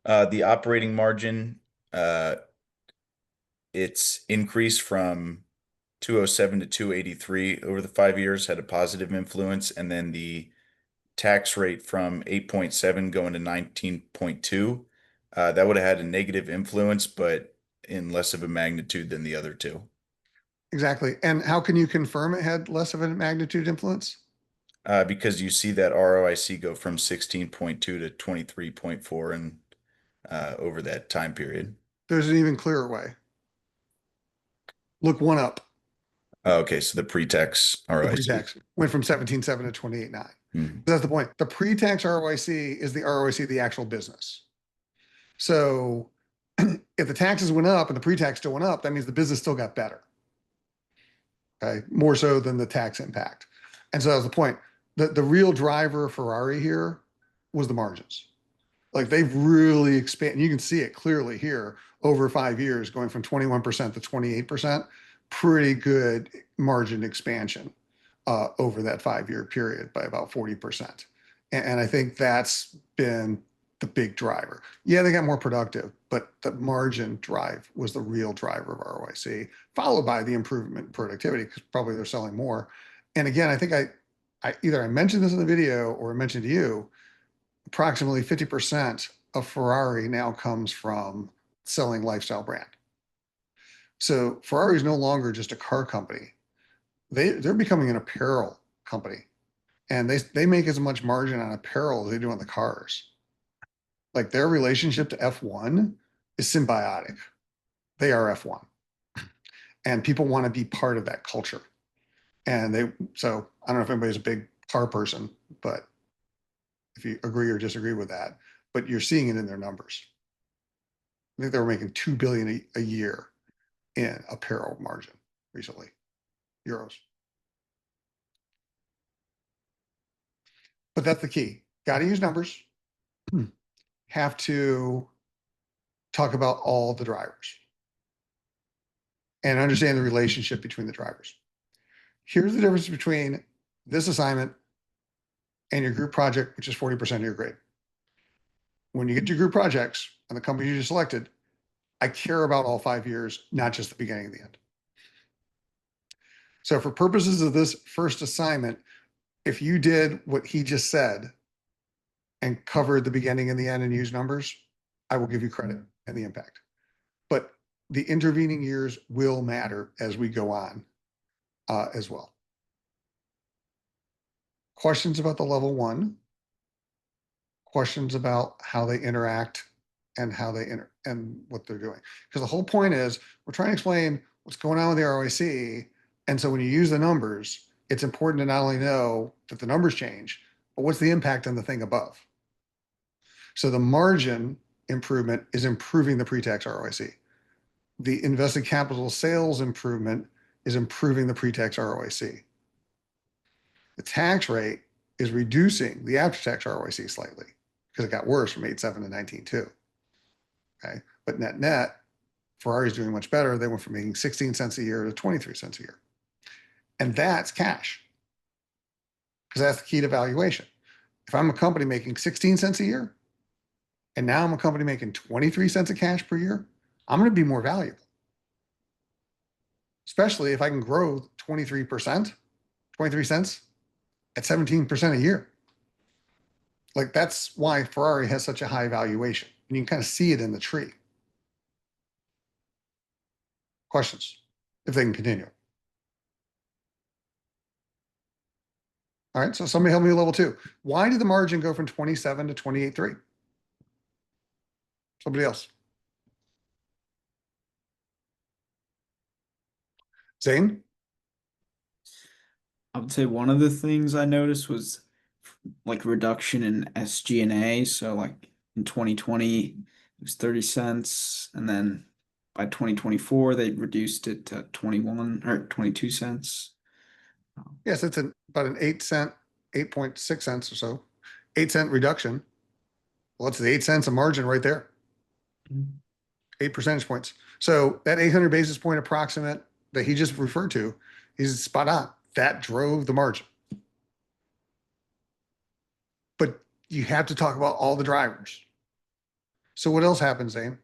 The operating margin, it's increased from 207 to 283 over the 5 years, had a positive influence. And then the tax rate from 8.7 going to 19.2, that would have had a negative influence, but in less of a magnitude than the other two. Exactly. And how can you confirm it had less of a magnitude influence? Because you see that ROIC go from 16.2 to 23.4 and over that time period. There's an even clearer way. Look one up. Okay, so the pre-tax The ROIC. pre-tax went from 17.7 to 28.9. That's the point. The pre-tax ROIC is the ROIC of the actual business. So if the taxes went up and the pre-tax still went up, that means the business still got better. Okay, more so than the tax impact. And so that was the point. The real driver of Ferrari here was the margins. Like they've really expanded. You can see it clearly here over 5 years, going from 21% to 28%. Pretty good margin expansion over that 5-year period by about 40%. And I think that's been the big driver. Yeah, they got more productive, but the margin drive was the real driver of ROIC, followed by the improvement in productivity, because probably they're selling more. And again, I think I either I mentioned this in the video or I mentioned to you, approximately 50% of Ferrari now comes from selling lifestyle brand. So Ferrari is no longer just a car company. They're becoming an apparel company, and they make as much margin on apparel as they do on the cars. Like their relationship to F1 is symbiotic. They are F1, and people want to be part of that culture. And so I don't know if anybody's a big car person, but if you agree or disagree with that, but you're seeing it in their numbers. I think they were making 2 billion a year in apparel margin recently, euros. But that's the key. Got to use numbers. Have to talk about all the drivers and understand the relationship between the drivers. Here's the difference between this assignment and your group project, which is 40% of your grade. When you get to group projects and the company you just selected, I care about all 5 years, not just the beginning and the end. So for purposes of this first assignment, if you did what he just said and covered the beginning and the end and used numbers, I will give you credit and the impact. But the intervening years will matter as we go on as well. Questions about the level one? Questions about how they interact and how they and what they're doing? Because the whole point is we're trying to explain what's going on with the ROIC. And so when you use the numbers, it's important to not only know that the numbers change, but what's the impact on the thing above? So the margin improvement is improving the pre-tax ROIC. The invested capital sales improvement is improving the pre-tax ROIC. The tax rate is reducing the after-tax ROIC slightly because it got worse from 8.7 to 19.2. Okay. But net, Ferrari's doing much better. They went from making 16 cents a year to 23 cents a year. And that's cash, because that's the key to valuation. If I'm a company making 16 cents a year, and now I'm a company making 23 cents of cash per year, I'm going to be more valuable. Especially if I can grow 23%, 23 cents at 17% a year. Like, that's why Ferrari has such a high valuation. And you can kind of see it in the tree. Questions, if they can continue. All right, so somebody help me with level 2. Why did the margin go from 27 to 28.3? Somebody else. Zane? I would say one of the things I noticed was like reduction in SG&A. So like in 2020, it was 30 cents. And then by 2024, they reduced it to 21 or 22 cents. Yes, it's about an 8.6 cents or so, 8-cent reduction. Well, it's the 8 cents of margin right there. 8 percentage points. So that 800 basis point approximate that he just referred to is spot on. That drove the margin. But you have to talk about all the drivers. So what else happened, Zane?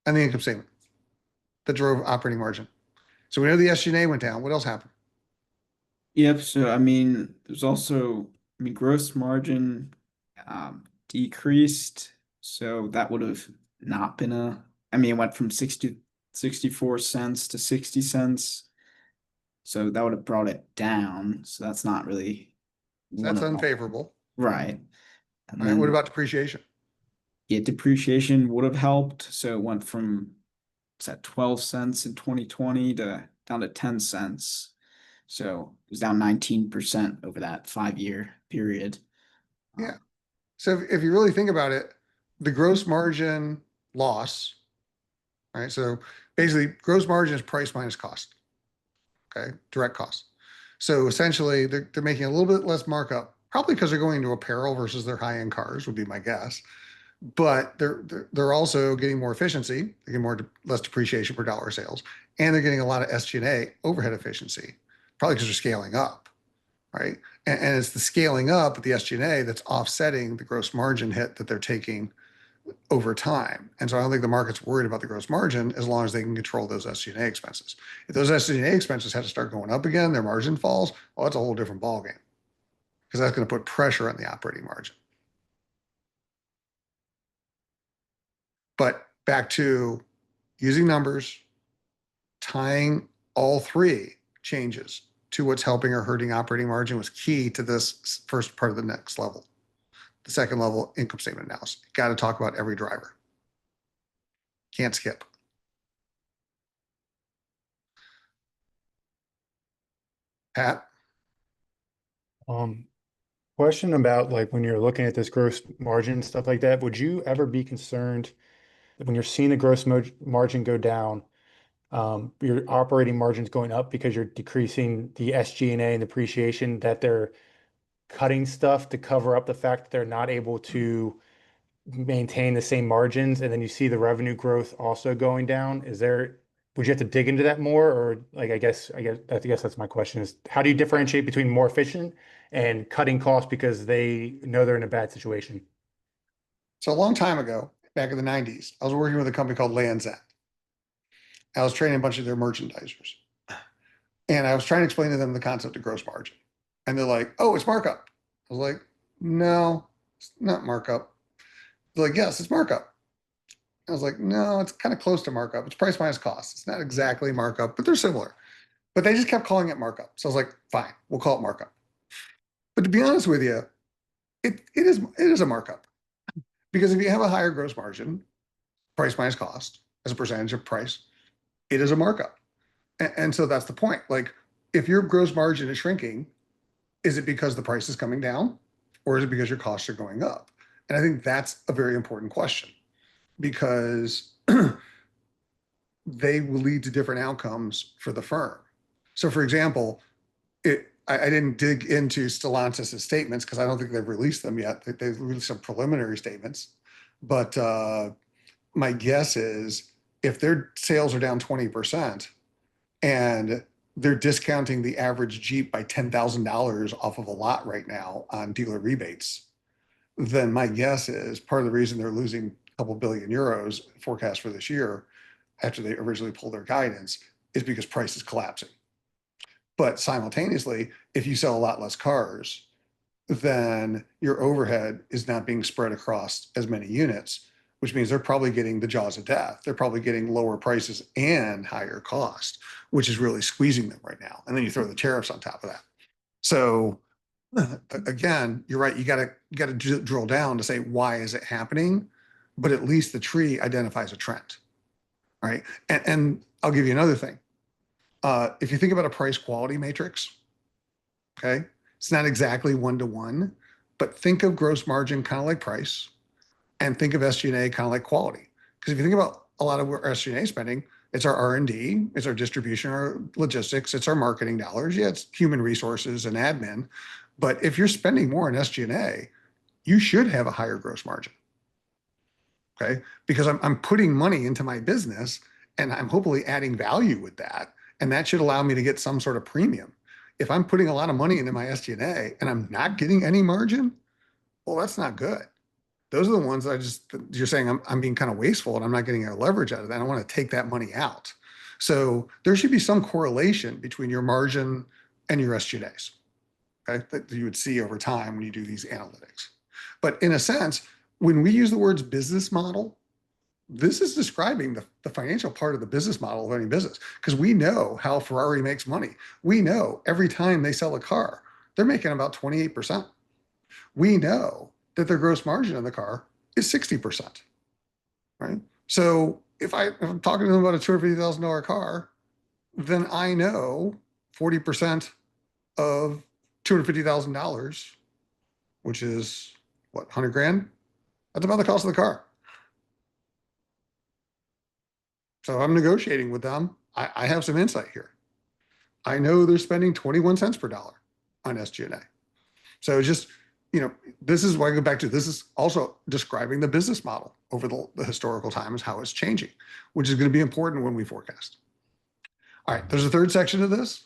And the income statement that drove operating margin. So we know the SG&A went down. What else happened? Yep. So, I mean, there's also, I mean, gross margin decreased. So that would have not been I mean, it went from 64 cents to 60 cents. So that would have brought it down. So that's not really So that's unfavorable. Right. And all right, what about depreciation? Yeah, depreciation would have helped. So it went from, it's at 12 cents in 2020 to down to 10 cents. So it was down 19% over that 5-year period. Yeah. So if you really think about it, the gross margin loss, right? So basically, gross margin is price minus cost. Okay, direct cost. So essentially, they're making a little bit less markup, probably because they're going into apparel versus their high-end cars, would be my guess. But they're also getting more efficiency. They're getting less depreciation per dollar sales, and they're getting a lot of SG&A overhead efficiency, probably because they're scaling up, right? And it's the scaling up at the SG&A that's offsetting the gross margin hit that they're taking over time. And so I don't think the market's worried about the gross margin as long as they can control those SG&A expenses. If those SG&A expenses have to start going up again, their margin falls, well, that's a whole different ballgame, because that's going to put pressure on the operating margin. But back to using numbers, tying all three changes to what's helping or hurting operating margin was key to this first part of the next level. The second level, income statement analysis. Got to talk about every driver. Can't skip. Pat? Question about like when you're looking at this gross margin, stuff like that, would you ever be concerned that when you're seeing the gross margin go down, your operating margin's going up because you're decreasing the SG&A and depreciation, that they're cutting stuff to cover up the fact that they're not able to maintain the same margins, and then you see the revenue growth also going down? Would you have to dig into that more? Or like, I guess that's my question, is how do you differentiate between more efficient and cutting costs because they know they're in a bad situation? So a long time ago, back in the 90s, I was working with a company called Land's End. I was training a bunch of their merchandisers. And I was trying to explain to them the concept of gross margin. And they're like, oh, it's markup. I was like, no, it's not markup. They're like, yes, it's markup. I was like, no, it's kind of close to markup. It's price minus cost. It's not exactly markup, but they're similar. But they just kept calling it markup. So I was like, fine, we'll call it markup. But to be honest with you, it is a markup. Because if you have a higher gross margin, price minus cost as a percentage of price, it is a markup. And so that's the point. Like, if your gross margin is shrinking, is it because the price is coming down, or is it because your costs are going up? And I think that's a very important question, because they will lead to different outcomes for the firm. So for example, I didn't dig into Stellantis' statements because I don't think they've released them yet. They've released some preliminary statements. But my guess is if their sales are down 20% and they're discounting the average Jeep by $10,000 off of a lot right now on dealer rebates, then my guess is part of the reason they're losing a couple billion euros forecast for this year after they originally pulled their guidance is because price is collapsing. But simultaneously, if you sell a lot less cars, then your overhead is not being spread across as many units, which means they're probably getting the jaws of death. They're probably getting lower prices and higher cost, which is really squeezing them right now. And then you throw the tariffs on top of that. So again, you're right. You gotta drill down to say, why is it happening? But at least the tree identifies a trend, right? And I'll give you another thing. If you think about a price quality matrix, okay, it's not exactly 1-to-1, but think of gross margin kind of like price and think of SG&A kind of like quality. Because if you think about a lot of our SG&A spending, it's our R&D, it's our distribution, our logistics, it's our marketing dollars. Yeah, it's human resources and admin. But if you're spending more on SG&A, you should have a higher gross margin. Okay, because I'm putting money into my business and I'm hopefully adding value with that. And that should allow me to get some sort of premium. If I'm putting a lot of money into my SG&A and I'm not getting any margin, well, that's not good. Those are the ones that you're saying I'm being kind of wasteful and I'm not getting a leverage out of that. I want to take that money out. So there should be some correlation between your margin and your SG&As, okay, that you would see over time when you do these analytics. But in a sense, when we use the words business model, this is describing the financial part of the business model of any business, because we know how Ferrari makes money. We know every time they sell a car, they're making about 28%. We know that their gross margin on the car is 60%, right? So if I'm talking to them about a $250,000 car, then I know 40% of $250,000, which is what, 100 grand? That's about the cost of the car. So I'm negotiating with them. I have some insight here. I know they're spending 21 cents per dollar on SG&A. So just, this is why I go back to, this is also describing the business model over the historical times, how it's changing, which is going to be important when we forecast. All right, there's a third section of this.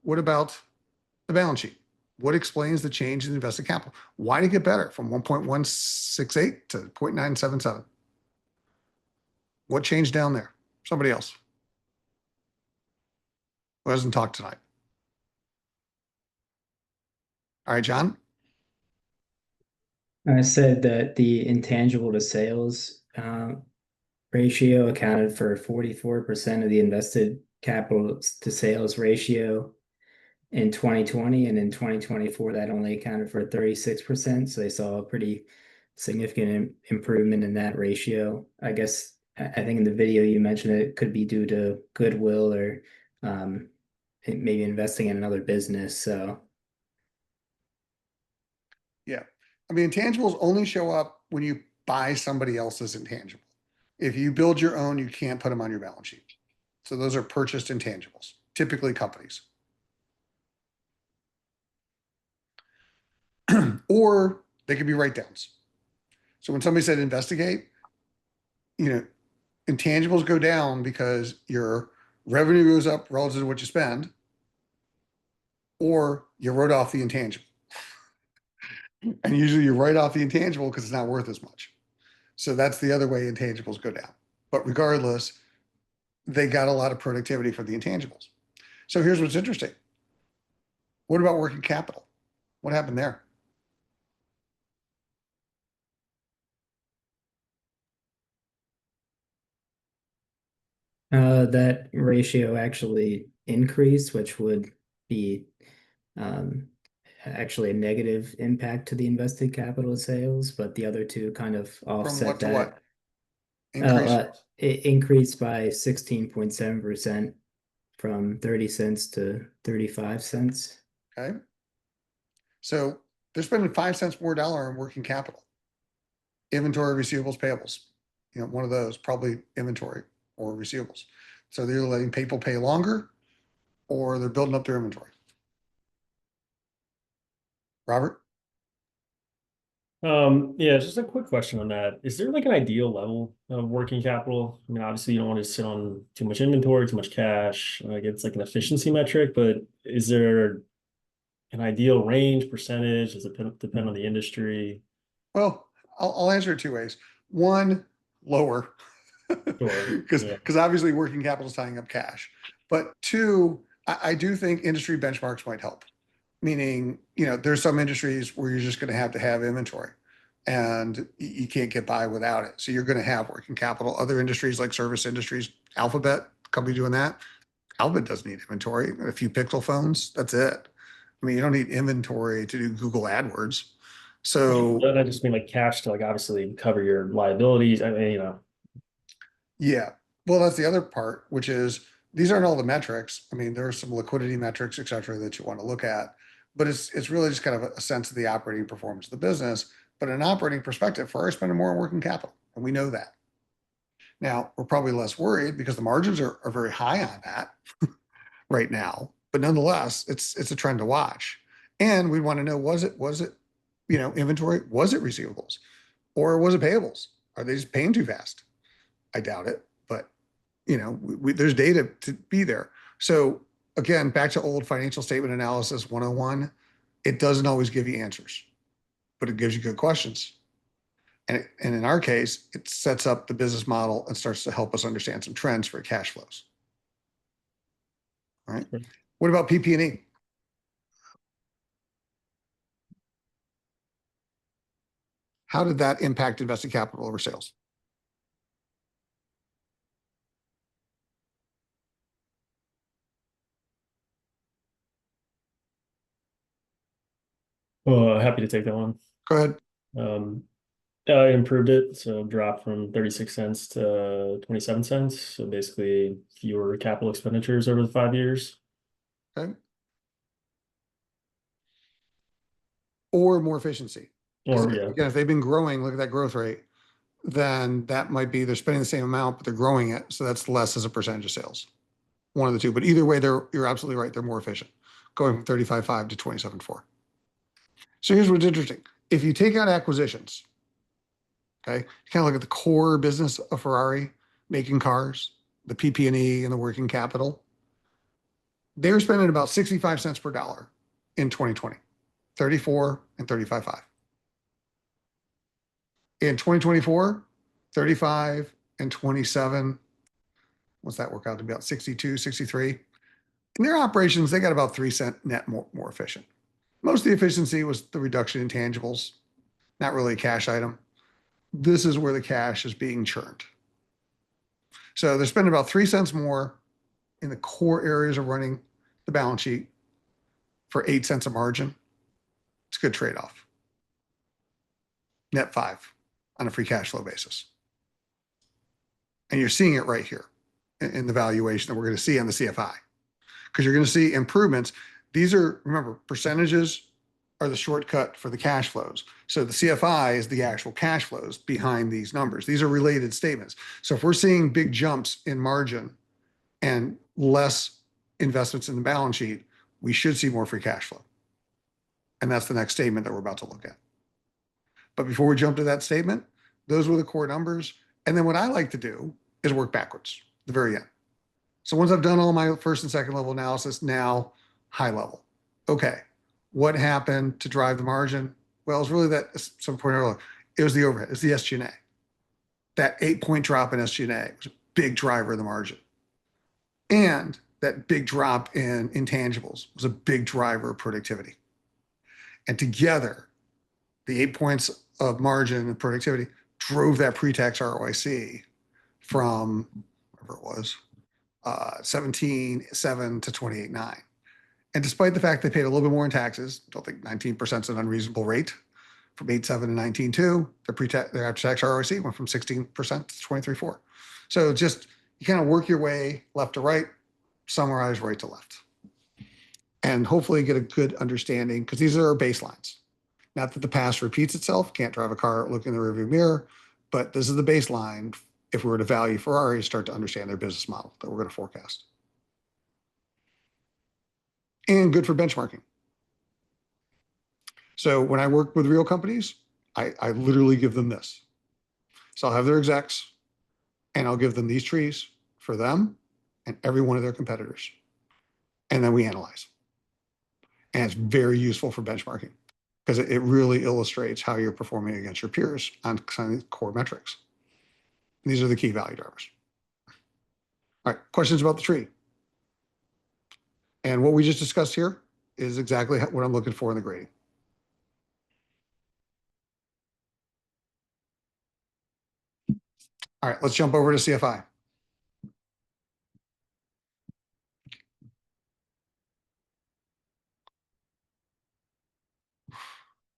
What about the balance sheet? What explains the change in invested capital? Why did it get better from 1.168 to 0.977? What changed down there? Somebody else who hasn't talked tonight. All right, John. I said that the intangible to sales ratio accounted for 44% of the invested capital to sales ratio in 2020, and in 2024 that only accounted for 36%. So they saw a pretty significant improvement in that ratio. I guess I think in the video you mentioned it could be due to goodwill or maybe investing in another business. So yeah, I mean, intangibles only show up when you buy somebody else's intangible. If you build your own, you can't put them on your balance sheet. So those are purchased intangibles, typically companies. Or they could be write-downs. So when somebody said investigate, intangibles go down because your revenue goes up relative to what you spend, or you wrote off the intangible. And usually you write off the intangible because it's not worth as much. So that's the other way intangibles go down. But regardless, they got a lot of productivity for the intangibles. So here's what's interesting. What about working capital? What happened there? That ratio actually increased, which would be actually a negative impact to the invested capital sales, but the other two kind of offset From what to that. what? Increase. It increased by 16.7% from 30 cents to 35 cents. Okay. So they're spending 5 cents more dollar on working capital. Inventory, receivables, payables. One of those, probably inventory or receivables. So they're letting people pay longer or they're building up their inventory. Robert? Yeah, just a quick question on that. Is there like an ideal level of working capital? I mean, obviously you don't want to sit on too much inventory, too much cash. Like it's like an efficiency metric, but is there an ideal range, percentage? Does it depend on the industry? Well, I'll answer it two ways. One, lower, Sure. because Yeah. obviously working capital is tying up cash. But two, I do think industry benchmarks might help. Meaning, there's some industries where you're just going to have inventory, and you can't get by without it. So you're going to have working capital. Other industries like service industries, Alphabet, company doing that. Alphabet doesn't need inventory. A few Pixel phones, that's it. I mean, you don't need inventory to do Google AdWords. So I just mean like cash to like obviously cover your liabilities. I mean, yeah. Well, that's the other part, which is these aren't all the metrics. I mean, there are some liquidity metrics, et cetera, that you want to look at, but it's really just kind of a sense of the operating performance of the business. But an operating perspective, for spending more on working capital, and we know that. Now, we're probably less worried because the margins are very high on that right now. But nonetheless, it's a trend to watch. And we want to know, was it inventory? Was it receivables? Or was it payables? Are they just paying too fast? I doubt it, but there's data to be there. So again, back to old financial statement analysis 101, it doesn't always give you answers, but it gives you good questions. And in our case, it sets up the business model and starts to help us understand some trends for cash flows. All right. What about PP&E? How did that impact invested capital over sales? happy to take that one. Go ahead. I improved it, so dropped from 36 cents to 27 cents. So basically fewer capital expenditures over the 5 years. Okay. Or more efficiency. Or yeah. Again, if they've been growing, look at that growth rate, then that might be they're spending the same amount, but they're growing it. So that's less as a percentage of sales. One of the two. But either way, you're absolutely right. They're more efficient, going from 35.5 to 27.4. So here's what's interesting. If you take out acquisitions, okay, you kind of look at the core business of Ferrari, making cars, the PP&E and the working capital, they're spending about 65 cents per dollar in 2020, 34 and 35.5. In 2024, 35 and 27, what's that work out to be about 62, 63? In their operations, they got about 3 cent net more efficient. Most of the efficiency was the reduction in tangibles, not really a cash item. This is where the cash is being churned. So they're spending about 3 cents more in the core areas of running the balance sheet for 8 cents a margin. It's a good trade-off. Net 5 on a free cash flow basis. And you're seeing it right here in the valuation that we're going to see on the CFI, because you're going to see improvements. These are, remember, percentages are the shortcut for the cash flows. So the CFI is the actual cash flows behind these numbers. These are related statements. So if we're seeing big jumps in margin and less investments in the balance sheet, we should see more free cash flow. And that's the next statement that we're about to look at. But before we jump to that statement, those were the core numbers. And then what I like to do is work backwards, the very end. So once I've done all my first and second level analysis, now high level. Okay, what happened to drive the margin? Well, it's really that, some point earlier, it was the overhead, it's the SG&A. That 8-point drop in SG&A was a big driver of the margin. And that big drop in intangibles was a big driver of productivity. And together, the 8 points of margin and productivity drove that pre-tax ROIC from whatever it was, 17.7 to 28.9. And despite the fact they paid a little bit more in taxes, don't think 19% is an unreasonable rate, from 8.7 to 19.2, their after-tax ROIC went from 16% to 23.4. So just, you kind of work your way left to right, summarize right to left. And hopefully get a good understanding, because these are our baselines. Not that the past repeats itself, can't drive a car looking in the rearview mirror, but this is the baseline if we were to value Ferrari, start to understand their business model that we're going to forecast. And good for benchmarking. So when I work with real companies, I literally give them this. So I'll have their execs and I'll give them these trees for them and every one of their competitors. And then we analyze. And it's very useful for benchmarking because it really illustrates how you're performing against your peers on kind of core metrics. These are the key value drivers. All right, questions about the tree? And what we just discussed here is exactly what I'm looking for in the grading. All right, let's jump over to CFI.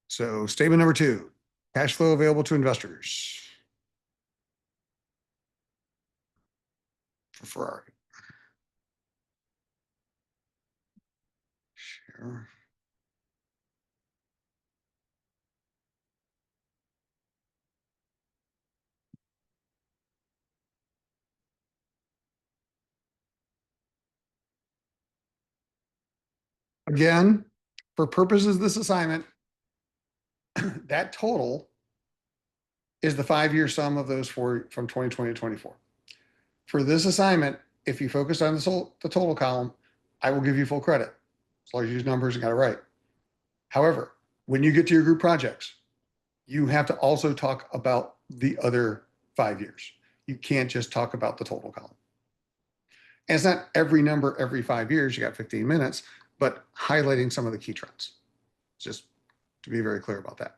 So statement number 2, cash flow available to investors for Ferrari. Share. Again, for purposes of this assignment, that total is the 5-year sum of those four from 2020 to 24. For this assignment, if you focus on the total column, I will give you full credit as long as you use numbers and got it right. However, when you get to your group projects, you have to also talk about the other 5 years. You can't just talk about the total column. And it's not every number every 5 years, you got 15 minutes, but highlighting some of the key trends. Just to be very clear about that.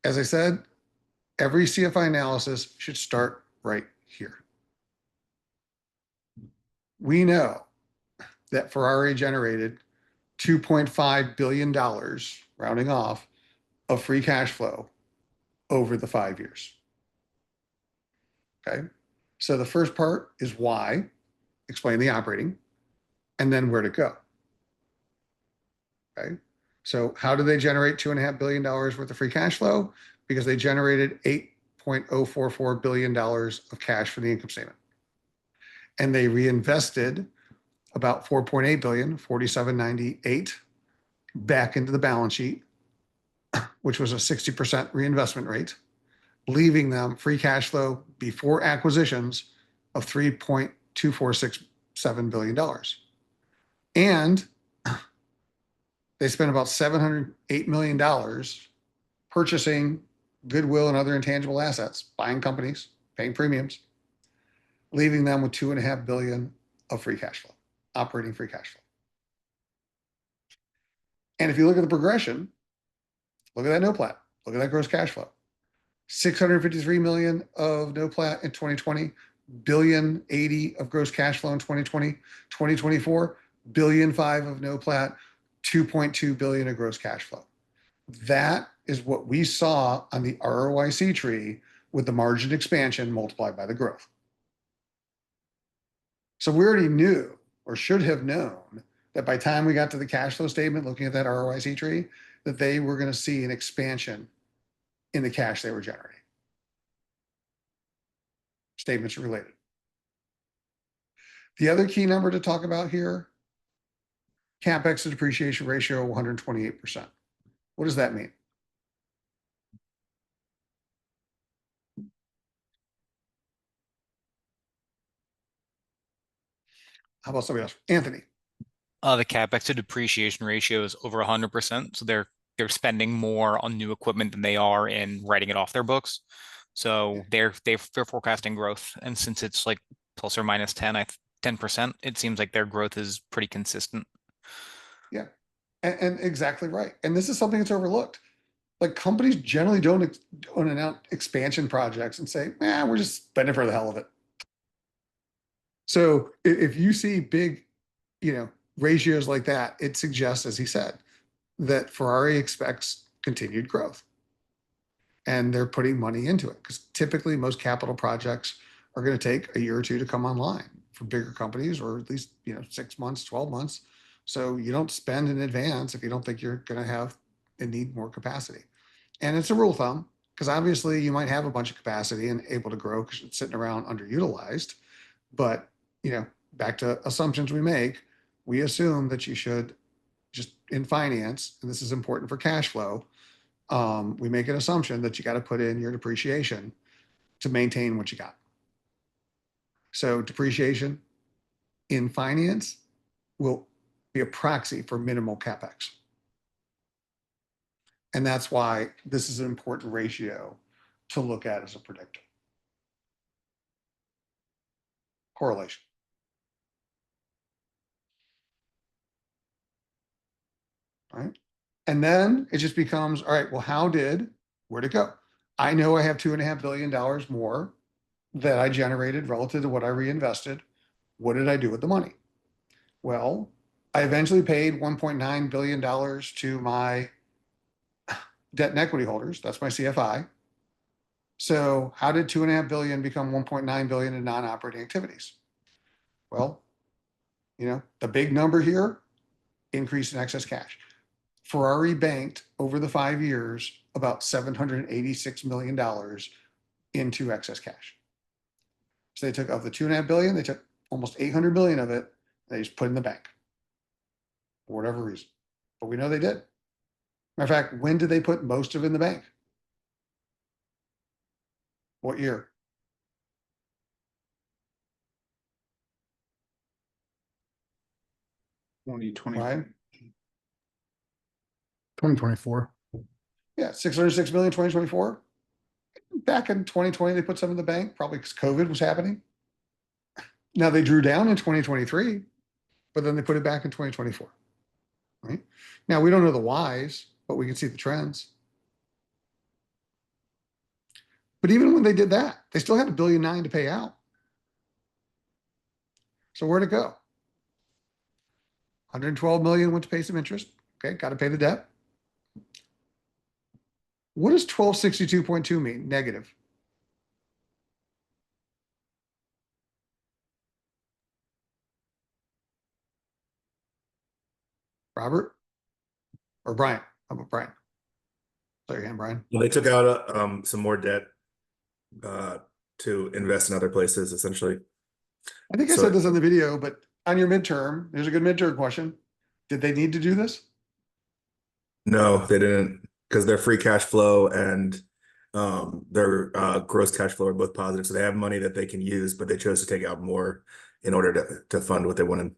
As I said, every CFI analysis should start right here. We know that Ferrari generated $2.5 billion, rounding off, of free cash flow over the 5 years. Okay. So the first part is why, explain the operating, and then where to go. Okay. So how do they generate $2.5 billion worth of free cash flow? Because they generated $8.044 billion of cash for the income statement. And they reinvested about $4.8 billion, 4798, back into the balance sheet, which was a 60% reinvestment rate, leaving them free cash flow before acquisitions of $3.2467 billion. And they spent about $708 million purchasing goodwill and other intangible assets, buying companies, paying premiums, leaving them with $2.5 billion of free cash flow, operating free cash flow. And if you look at the progression, look at that no plat, look at that gross cash flow. 653 million of no plat in 2020, billion 80 of gross cash flow in 2020, 2024, billion 5 of no plat, 2.2 billion of gross cash flow. That is what we saw on the ROIC tree with the margin expansion multiplied by the growth. So we already knew, or should have known, that by the time we got to the cash flow statement, looking at that ROIC tree, that they were going to see an expansion in the cash they were generating. Statements are related. The other key number to talk about here, CapEx to depreciation ratio, 128%. What does that mean? How about somebody else? Anthony. The CapEx to depreciation ratio is over 100%. So they're spending more on new equipment than they are in writing it off their books. So they're forecasting growth. And since it's like plus or minus 10%, it seems like their growth is pretty consistent. Yeah, and exactly right. And this is something that's overlooked. Like companies generally don't announce expansion projects and say, we're just spending for the hell of it. So if you see big, ratios like that, it suggests, as he said, that Ferrari expects continued growth. And they're putting money into it because typically most capital projects are going to take a year or two to come online for bigger companies, or at least 6 months, 12 months. So you don't spend in advance if you don't think you're going to have and need more capacity. And it's a rule of thumb because obviously you might have a bunch of capacity and able to grow because it's sitting around underutilized. But back to assumptions we make, we assume that you should just in finance, and this is important for cash flow, we make an assumption that you got to put in your depreciation to maintain what you got. So depreciation in finance will be a proxy for minimal capex. And that's why this is an important ratio to look at as a predictor. Correlation. Right? And then it just becomes, all right, well, where'd it go? I know I have $2.5 billion more that I generated relative to what I reinvested. What did I do with the money? Well, I eventually paid $1.9 billion to my debt and equity holders. That's my CFI. So how did 2.5 billion become 1.9 billion in non-operating activities? Well, the big number here, increase in excess cash. Ferrari banked over the 5 years about $786 million into excess cash. So they took of the 2.5 billion, they took almost 800 million of it, they just put in the bank for whatever reason. But we know they did. Matter of fact, when did they put most of it in the bank? What year? Twenty Ryan? 2024. Yeah, 606 million, 2024. Back in 2020, they put some in the bank, probably because COVID was happening. Now they drew down in 2023, but then they put it back in 2024. Right? Now we don't know the whys, but we can see the trends. But even when they did that, they still had $1.9 billion to pay out. So where'd it go? 112 million went to pay some interest. Okay, got to pay the debt. What does 1262.2 mean? Negative. Robert or Brian? How about Brian? Show your hand, Brian. Well, they took out some more debt to invest in other places, essentially. I think I said this on the video, but on your midterm, there's a good midterm question. Did they need to do this? No, they didn't, because their free cash flow and their gross cash flow are both positive. So they have money that they can use, but they chose to take out more in order to fund what they wanted.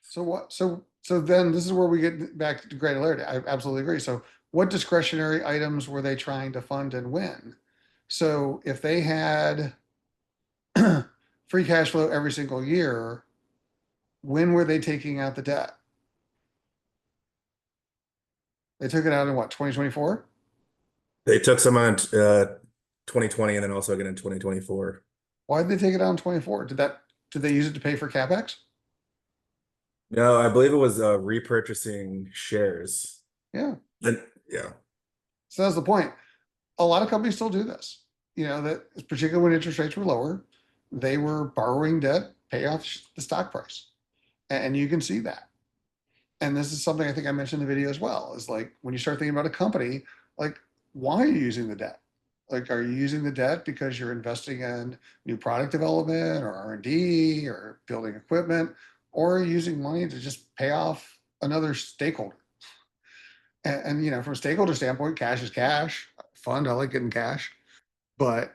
So what? So then this is where we get back to granularity. I absolutely agree. So what discretionary items were they trying to fund and when? So if they had free cash flow every single year, when were they taking out the debt? They took it out in what, 2024? They took some on 2020 and then also again in 2024. Why did they take it out in 24? Did they use it to pay for CapEx? No, I believe it was repurchasing shares. Yeah. Yeah. So that's the point. A lot of companies still do this. That particularly when interest rates were lower, they were borrowing debt, pay off the stock price. And you can see that. And this is something I think I mentioned in the video as well, is like when you start thinking about a company, like, why are you using the debt? Like, are you using the debt because you're investing in new product development or R&D or building equipment, or are you using money to just pay off another stakeholder? And from a stakeholder standpoint, cash is cash. Fund, I like getting cash, but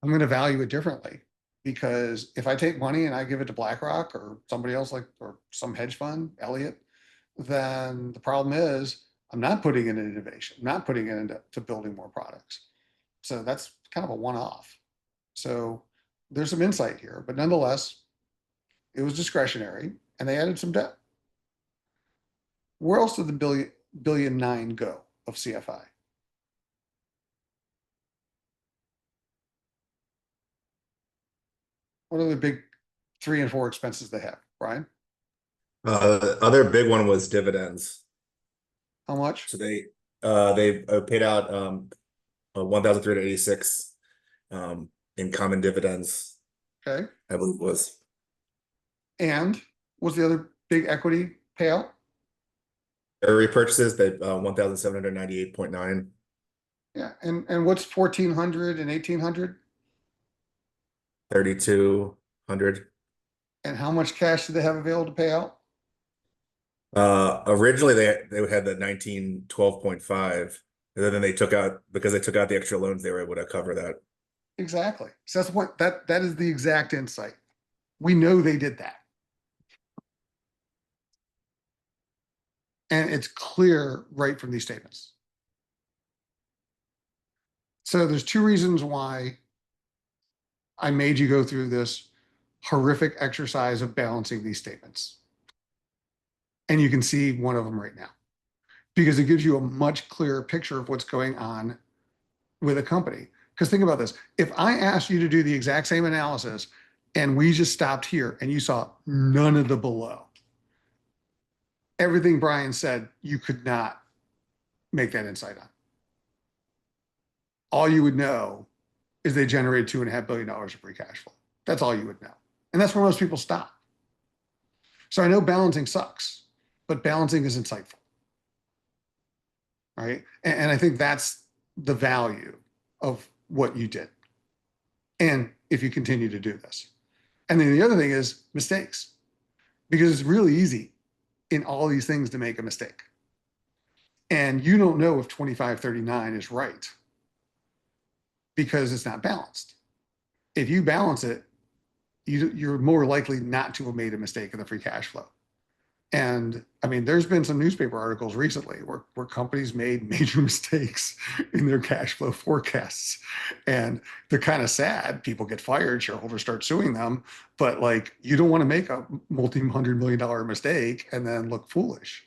I'm going to value it differently, because if I take money and I give it to BlackRock or somebody else, or some hedge fund, Elliott, then the problem is I'm not putting it in innovation, I'm not putting it into building more products. So that's kind of a one-off. So there's some insight here, but nonetheless, it was discretionary and they added some debt. Where else did the $1.9 billion go of CFI? What are the big 3 and 4 expenses they have, Brian? The other big one was dividends. How much? So they paid out 1,386 in common dividends. Okay. I believe it was. And what's the other big equity payout? Their repurchases, they 1,798.9. Yeah, and what's 1,400 and 1,800? 3,200. And how much cash do they have available to pay out? Originally they had the 1912.5, and then they took out, because they took out the extra loans, they were able to cover that. Exactly. So that's what that is the exact insight. We know they did that. And it's clear right from these statements. So there's two reasons why I made you go through this horrific exercise of balancing these statements. And you can see one of them right now, because it gives you a much clearer picture of what's going on with a company. Because think about this. If I asked you to do the exact same analysis and we just stopped here and you saw none of the below, everything Brian said, you could not make that insight on. All you would know is they generated $2.5 billion of free cash flow. That's all you would know. And that's where most people stop. So I know balancing sucks, but balancing is insightful. Right? And I think that's the value of what you did. And if you continue to do this. And then the other thing is mistakes, because it's really easy in all these things to make a mistake. And you don't know if 2539 is right because it's not balanced. If you balance it, you're more likely not to have made a mistake in the free cash flow. And I mean, there's been some newspaper articles recently where companies made major mistakes in their cash flow forecasts. And they're kind of sad. People get fired, shareholders start suing them. But like, you don't want to make a multi-$100 million mistake and then look foolish.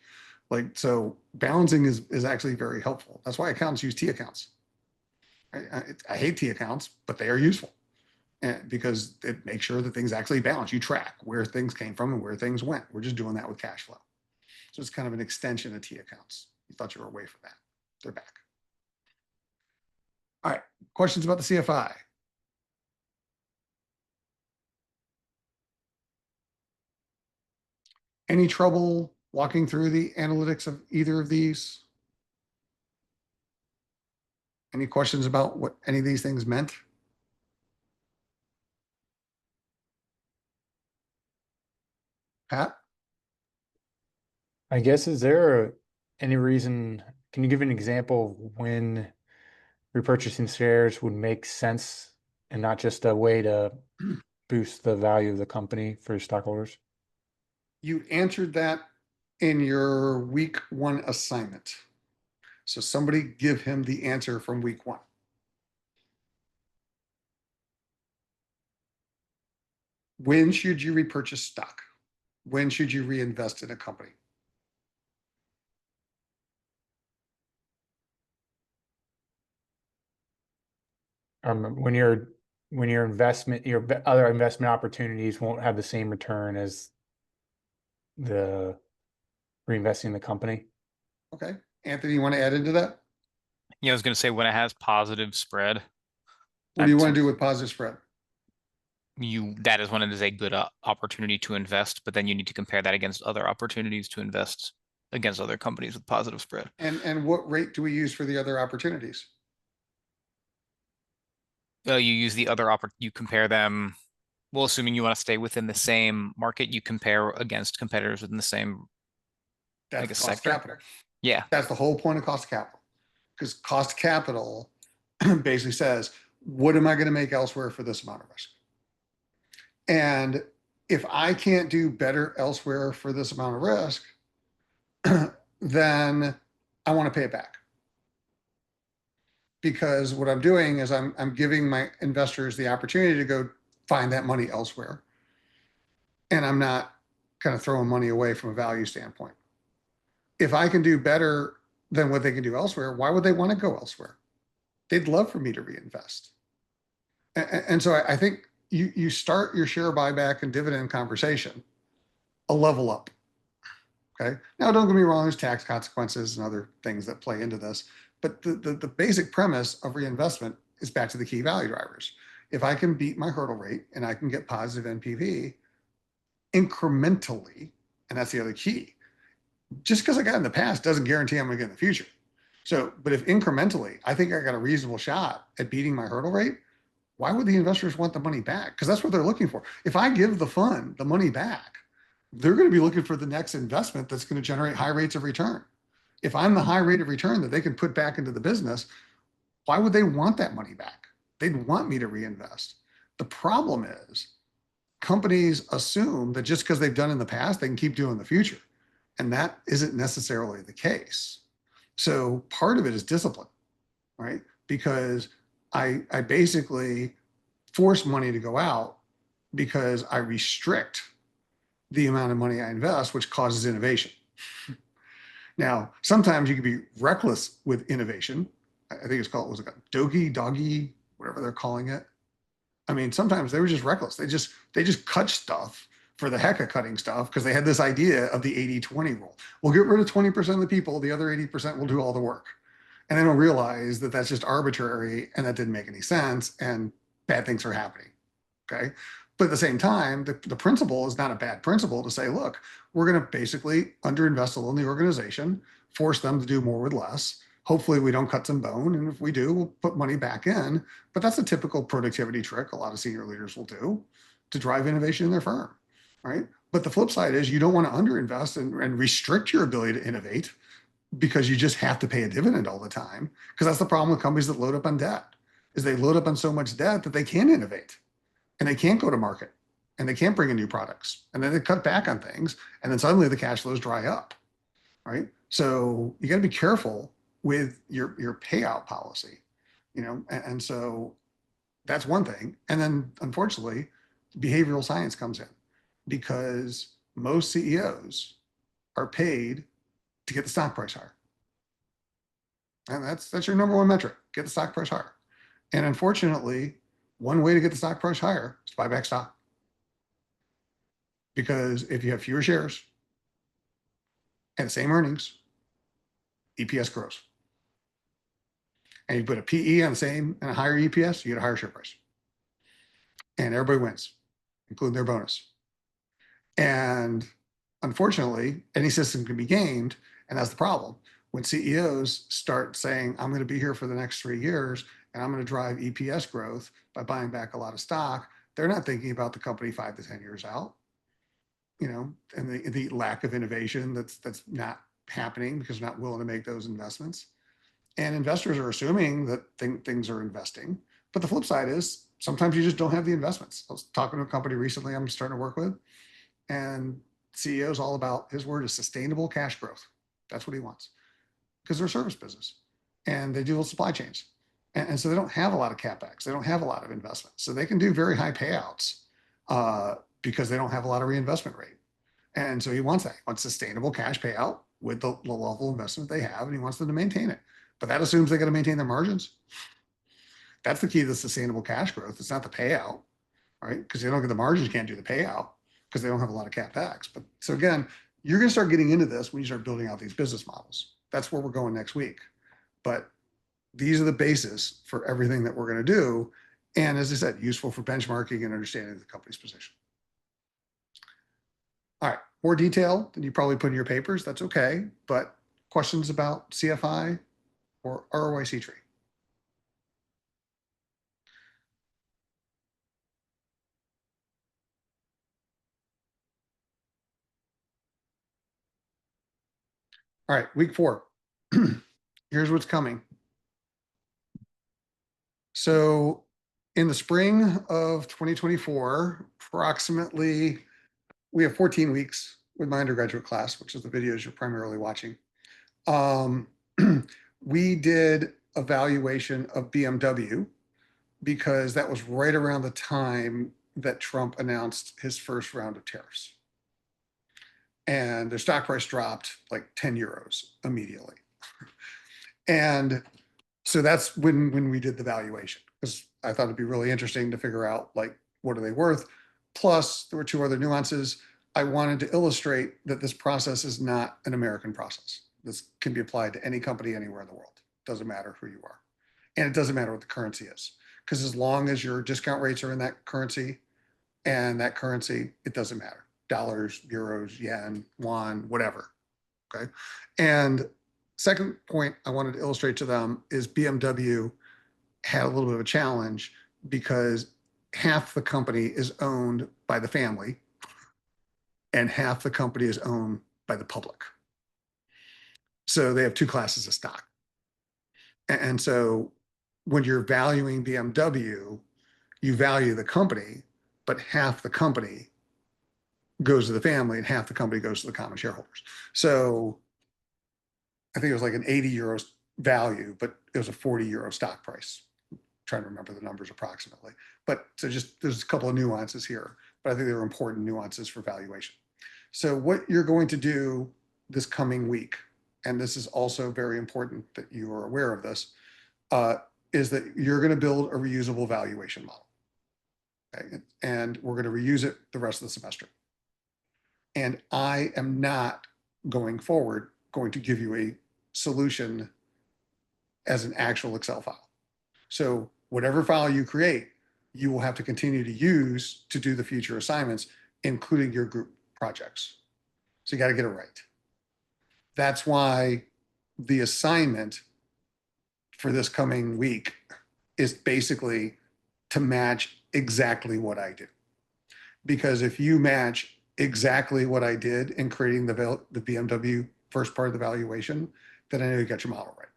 Like, so balancing is actually very helpful. That's why accountants use T accounts. I hate T accounts, but they are useful. And because it makes sure that things actually balance. You track where things came from and where things went. We're just doing that with cash flow. So it's kind of an extension of T accounts. You thought you were away from that. They're back. All right. Questions about the CFI? Any trouble walking through the analytics of either of these? Any questions about what any of these things meant? Pat? I guess, is there any reason, can you give an example of when repurchasing shares would make sense and not just a way to boost the value of the company for stockholders? You answered that in your week 1 assignment. So somebody give him the answer from week 1. When should you repurchase stock? When should you reinvest in a company? When your investment, your other investment opportunities won't have the same return as the reinvesting in the company. Okay. Anthony, you want to add into that? Yeah, I was going to say when it has positive spread. What do you want to do with positive spread? That is when it is a good opportunity to invest, but then you need to compare that against other opportunities to invest against other companies with positive spread. And what rate do we use for the other opportunities? You use the other you compare them. Well, assuming you want to stay within the same market, you compare against competitors within the same. That's cost sector. Of capital. Yeah. That's the whole point of cost of capital. Because cost of capital basically says, what am I going to make elsewhere for this amount of risk? And if I can't do better elsewhere for this amount of risk, then I want to pay it back. Because what I'm doing is I'm giving my investors the opportunity to go find that money elsewhere. And I'm not kind of throwing money away from a value standpoint. If I can do better than what they can do elsewhere, why would they want to go elsewhere? They'd love for me to reinvest. And so I think you start your share buyback and dividend conversation a level up. Okay. Now, don't get me wrong, there's tax consequences and other things that play into this. But the basic premise of reinvestment is back to the key value drivers. If I can beat my hurdle rate and I can get positive NPV incrementally, and that's the other key, just because I got in the past doesn't guarantee I'm going to get in the future. So, but if incrementally, I think I got a reasonable shot at beating my hurdle rate, why would the investors want the money back? Because that's what they're looking for. If I give the fund the money back, they're going to be looking for the next investment that's going to generate high rates of return. If I'm the high rate of return that they can put back into the business, why would they want that money back? They'd want me to reinvest. The problem is companies assume that just because they've done in the past, they can keep doing in the future. And that isn't necessarily the case. So part of it is discipline, right? Because I basically force money to go out because I restrict the amount of money I invest, which causes innovation. Now, sometimes you can be reckless with innovation. I think it's called, was it doggy, whatever they're calling it. I mean, sometimes they were just reckless. They just cut stuff for the heck of cutting stuff because they had this idea of the 80-20 rule. We'll get rid of 20% of the people, the other 80% will do all the work. And they don't realize that that's just arbitrary and that didn't make any sense and bad things are happening. Okay. But at the same time, the principle is not a bad principle to say, look, we're going to basically underinvest a little in the organization, force them to do more with less. Hopefully we don't cut some bone. And if we do, we'll put money back in. But that's a typical productivity trick a lot of senior leaders will do to drive innovation in their firm, right? But the flip side is you don't want to underinvest and restrict your ability to innovate because you just have to pay a dividend all the time. Because that's the problem with companies that load up on debt, is they load up on so much debt that they can't innovate and they can't go to market and they can't bring in new products. And then they cut back on things and then suddenly the cash flows dry up, right? So you got to be careful with your payout policy, and so that's one thing. And then unfortunately, behavioral science comes in because most CEOs are paid to get the stock price higher. And that's your number one metric, get the stock price higher. And unfortunately, one way to get the stock price higher is to buy back stock. Because if you have fewer shares and the same earnings, EPS grows. And you put a PE on the same and a higher EPS, you get a higher share price. And everybody wins, including their bonus. And unfortunately, any system can be gamed, and that's the problem. When CEOs start saying, I'm going to be here for the next 3 years, and I'm going to drive EPS growth by buying back a lot of stock, they're not thinking about the company 5 to 10 years out, and the lack of innovation that's not happening because they're not willing to make those investments. And investors are assuming that things are investing. But the flip side is sometimes you just don't have the investments. I was talking to a company recently I'm starting to work with, and CEO is all about, his word is sustainable cash growth. That's what he wants because they're a service business and they deal with supply chains. And so they don't have a lot of CapEx. They don't have a lot of investment. So they can do very high payouts because they don't have a lot of reinvestment rate. And so he wants that. He wants sustainable cash payout with the level of investment they have, and he wants them to maintain it. But that assumes they got to maintain their margins. That's the key to the sustainable cash growth. It's not the payout, right? Because they don't get the margins, you can't do the payout because they don't have a lot of CapEx. But so again, you're going to start getting into this when you start building out these business models. That's where we're going next week. But these are the basis for everything that we're going to do. And as I said, useful for benchmarking and understanding the company's position. All right, more detail than you probably put in your papers. That's okay. But questions about CFI or ROIC tree? All right, week 4. Here's what's coming. So in the spring of 2024, approximately, we have 14 weeks with my undergraduate class, which is the videos you're primarily watching. We did a valuation of BMW because that was right around the time that Trump announced his first round of tariffs. And their stock price dropped like 10 euros immediately. And so that's when we did the valuation, because I thought it'd be really interesting to figure out, like, what are they worth? Plus, there were 2 other nuances. I wanted to illustrate that this process is not an American process. This can be applied to any company anywhere in the world. Doesn't matter who you are. And it doesn't matter what the currency is, because as long as your discount rates are in that currency, and that currency, it doesn't matter. Dollars, euros, yen, yuan, whatever. Okay. And second point I wanted to illustrate to them is BMW had a little bit of a challenge because half the company is owned by the family and half the company is owned by the public. So they have two classes of stock. And so when you're valuing BMW, you value the company, but half the company goes to the family and half the company goes to the common shareholders. So I think it was like an 80 euros value, but it was a 40 euro stock price. I'm trying to remember the numbers approximately. But so just there's a couple of nuances here, but I think there are important nuances for valuation. So what you're going to do this coming week, and this is also very important that you are aware of this, is that you're going to build a reusable valuation model. Okay? And we're going to reuse it the rest of the semester. And I am not going forward going to give you a solution as an actual Excel file. So whatever file you create, you will have to continue to use to do the future assignments, including your group projects. So you got to get it right. That's why the assignment for this coming week is basically to match exactly what I do. Because if you match exactly what I did in creating the BMW first part of the valuation, then I know you got your model right.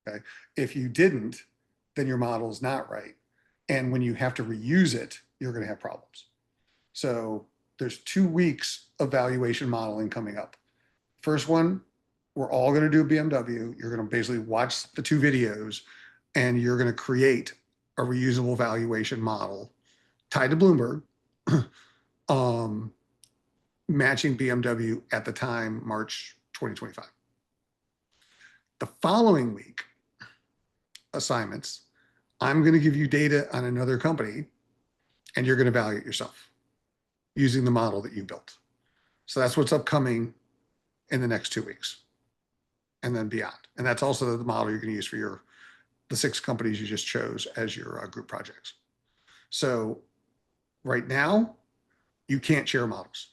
Okay. If you didn't, then your model is not right. And when you have to reuse it, you're going to have problems. So there's 2 weeks of valuation modeling coming up. First one, we're all going to do BMW. You're going to basically watch the 2 videos and you're going to create a reusable valuation model tied to Bloomberg, matching BMW at the time, March 2025. The following week, assignments, I'm going to give you data on another company and you're going to value it yourself using the model that you built. So that's what's upcoming in the next 2 weeks and then beyond. And that's also the model you're going to use for the 6 companies you just chose as your group projects. So right now, you can't share models.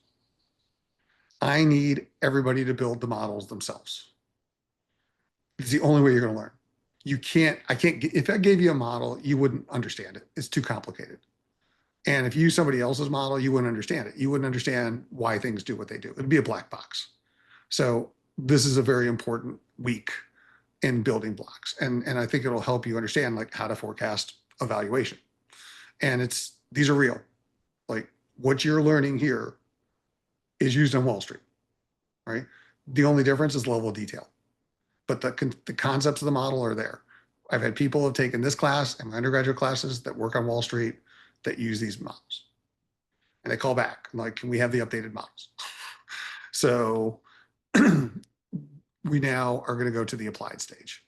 I need everybody to build the models themselves. It's the only way you're going to learn. If I gave you a model, you wouldn't understand it. It's too complicated. And if you use somebody else's model, you wouldn't understand it. You wouldn't understand why things do what they do. It'd be a black box. So this is a very important week in building blocks. And I think it'll help you understand like how to forecast evaluation. And these are real. Like what you're learning here is used on Wall Street, right? The only difference is level of detail. But the concepts of the model are there. I've had people who have taken this class and my undergraduate classes that work on Wall Street that use these models. And they call back, I'm like, can we have the updated models? So we now are going to go to the applied stage,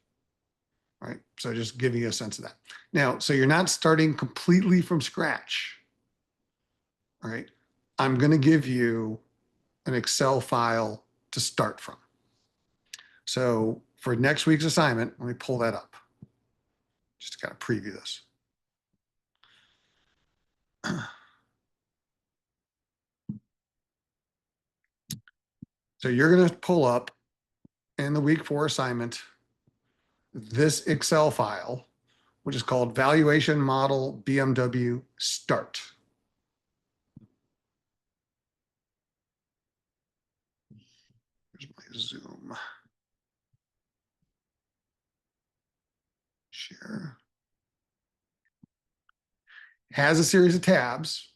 right? So just giving you a sense of that. Now, so you're not starting completely from scratch, all right? I'm going to give you an Excel file to start from. So for next week's assignment, let me pull that up just to kind of preview this. So you're going to pull up in the week 4 assignment this Excel file, which is called Valuation Model BMW Start. Here's my Zoom. Share. Has a series of tabs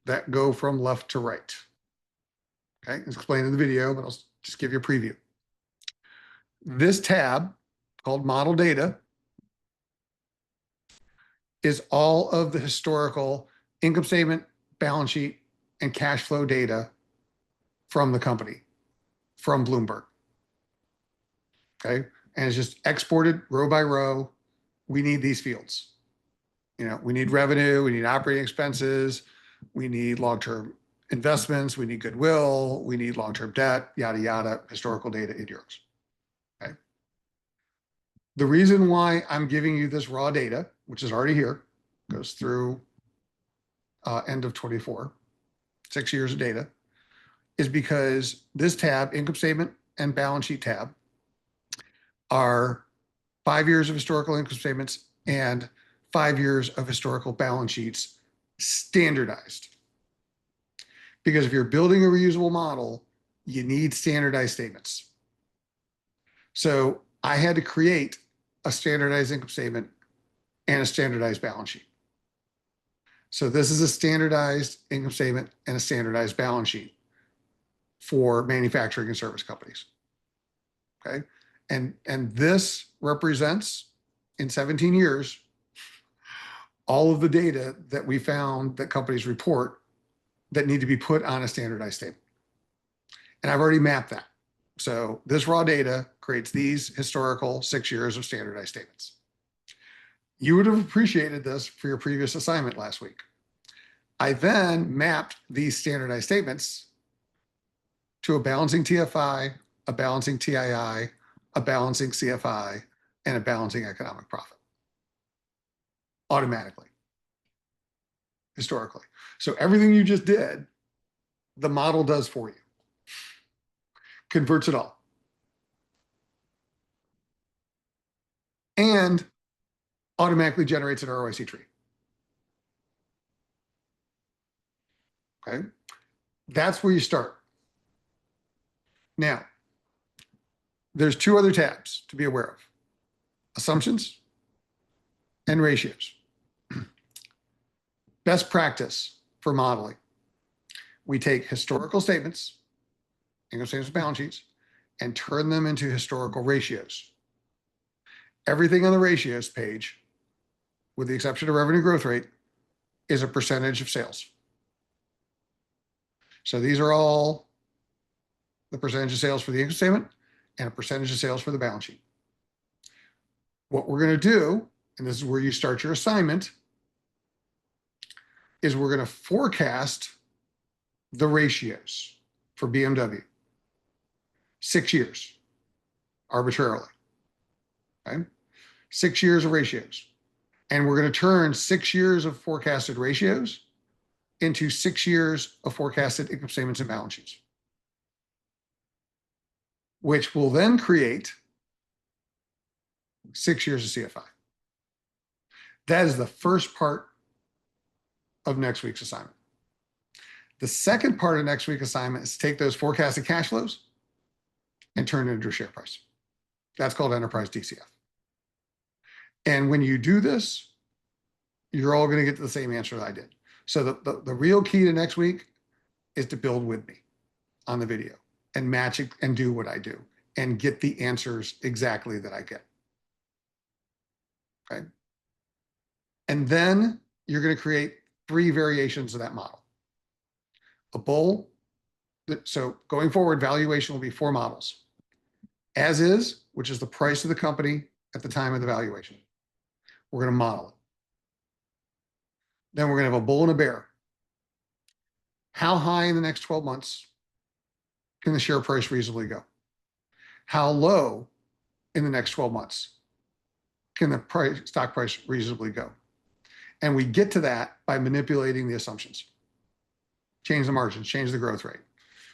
that go from left to right. Okay, it's explained in the video, but I'll just give you a preview. This tab called Model Data is all of the historical income statement, balance sheet, and cash flow data from the company, from Bloomberg. Okay, and it's just exported row by row. We need these fields. You know, we need revenue, we need operating expenses, we need long-term investments, we need goodwill, we need long-term debt, yada, yada, historical data in euros. Okay. The reason why I'm giving you this raw data, which is already here, goes through end of 24, 6 years of data, is because this tab, income statement and balance sheet tab, are 5 years of historical income statements and 5 years of historical balance sheets standardized. Because if you're building a reusable model, you need standardized statements. So I had to create a standardized income statement and a standardized balance sheet. So this is a standardized income statement and a standardized balance sheet for manufacturing and service companies. Okay. And this represents, in 17 years, all of the data that we found that companies report that need to be put on a standardized statement. And I've already mapped that. So this raw data creates these historical 6 years of standardized statements. You would have appreciated this for your previous assignment last week. I then mapped these standardized statements to a balancing TFI, a balancing TII, a balancing CFI, and a balancing economic profit automatically, historically. So everything you just did, the model does for you, converts it all. And automatically generates an ROIC tree. Okay, that's where you start. Now, there's 2 other tabs to be aware of: assumptions and ratios. Best practice for modeling. We take historical statements, income statements, balance sheets, and turn them into historical ratios. Everything on the ratios page, with the exception of revenue growth rate, is a percentage of sales. So these are all the percentage of sales for the income statement and a percentage of sales for the balance sheet. What we're going to do, and this is where you start your assignment, is we're going to forecast the ratios for BMW. 6 years, arbitrarily. Okay? 6 years of ratios. And we're going to turn 6 years of forecasted ratios into 6 years of forecasted income statements and balance sheets, which will then create 6 years of CFI. That is the first part of next week's assignment. The second part of next week's assignment is to take those forecasted cash flows and turn it into a share price. That's called enterprise DCF. And when you do this, you're all going to get to the same answer that I did. So the real key to next week is to build with me on the video and match it and do what I do and get the answers exactly that I get. Okay. And then you're going to create 3 variations of that model. A bull. So going forward, valuation will be 4 models. As is, which is the price of the company at the time of the valuation. We're going to model it. Then we're going to have a bull and a bear. How high in the next 12 months can the share price reasonably go? How low in the next 12 months can the stock price reasonably go? And we get to that by manipulating the assumptions. Change the margins, change the growth rate,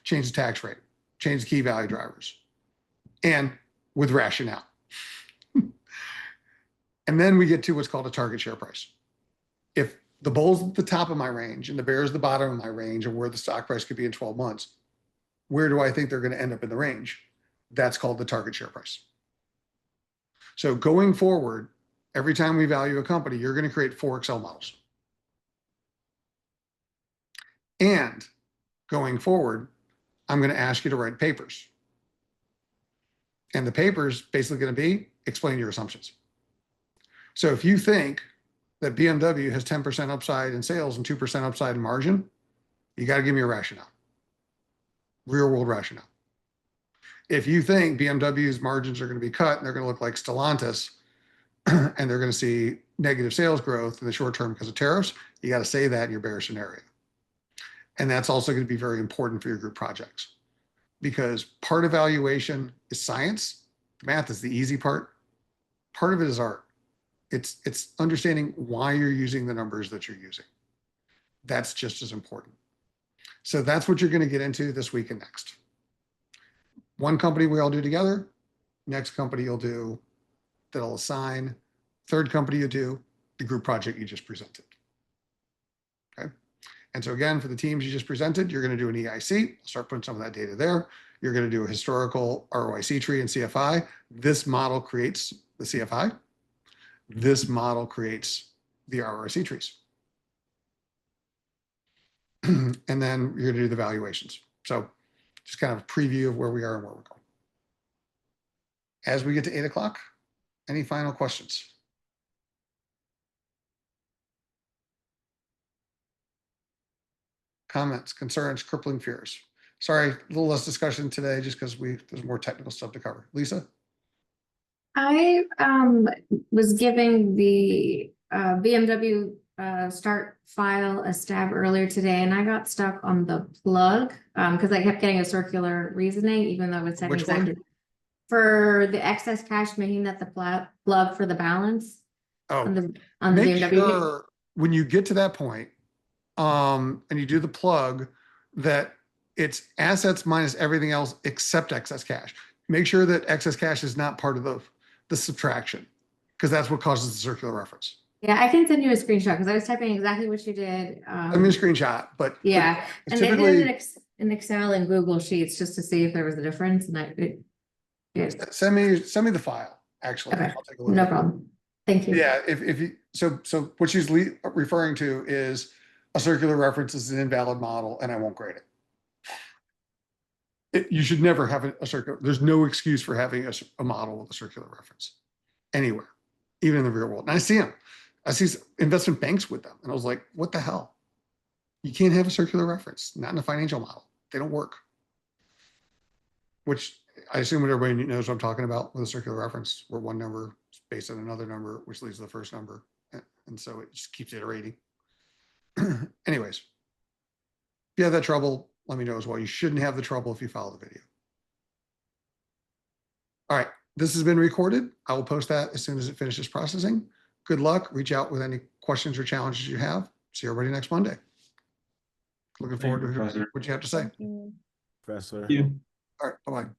change the tax rate, change the key value drivers, and with rationale. And then we get to what's called a target share price. If the bull's at the top of my range and the bear's the bottom of my range of where the stock price could be in 12 months, where do I think they're going to end up in the range? That's called the target share price. So going forward, every time we value a company, you're going to create 4 Excel models. And going forward, I'm going to ask you to write papers. And the paper's basically going to be explain your assumptions. So if you think that BMW has 10% upside in sales and 2% upside in margin, you got to give me a rationale, real world rationale. If you think BMW's margins are going to be cut and they're going to look like Stellantis and they're going to see negative sales growth in the short term because of tariffs, you got to say that in your bear scenario. And that's also going to be very important for your group projects because part of valuation is science. Math is the easy part. Part of it is art. It's understanding why you're using the numbers that you're using. That's just as important. So that's what you're going to get into this week and next. One company we all do together. Next company you'll do that'll assign. Third company you do the group project you just presented. Okay. And so again, for the teams you just presented, you're going to do an EIC, start putting some of that data there. You're going to do a historical ROIC tree and CFI. This model creates the CFI. This model creates the ROIC trees. And then you're going to do the valuations. So just kind of a preview of where we are and where we're going. As we get to 8 o'clock, any final questions? Comments, concerns, crippling fears? Sorry, a little less discussion today just because there's more technical stuff to cover. Lisa? I was giving the BMW start file a stab earlier today, and I got stuck on the plug because I kept getting a circular reasoning, even though it said Which exactly one? for the excess cash, making that the plug for the balance on the Make BMW. sure when you get to that point, and you do the plug, that it's assets minus everything else except excess cash. Make sure that excess cash is not part of the subtraction, because that's what causes the circular reference. Yeah, I can send you a screenshot because I was typing exactly what you did. Send me a screenshot, but Yeah, it's and they typically did it in Excel and Google Sheets just to see if there was a difference, and send me the file. Actually, okay, I'll take a look. no at it. problem. Thank you. Yeah, if you so what she's referring to is a circular reference is an invalid model, and I won't grade it. You should never have a circular. There's no excuse for having a model with a circular reference anywhere, even in the real world. And I see them. I see investment banks with them, and I was like, "What the hell? You can't have a circular reference, not in a financial model. They don't work." Which I assume everybody knows what I'm talking about with a circular reference, where one number is based on another number, which leads to the first number, and so it just keeps iterating. Anyways, if you have that trouble, let me know as well. You shouldn't have the trouble if you follow the video. All right, this has been recorded. I will post that as soon as it finishes processing. Good luck. Reach out with any questions or challenges you have. See everybody next Monday. Looking forward to what you have to say. Professor. You. All right, bye-bye.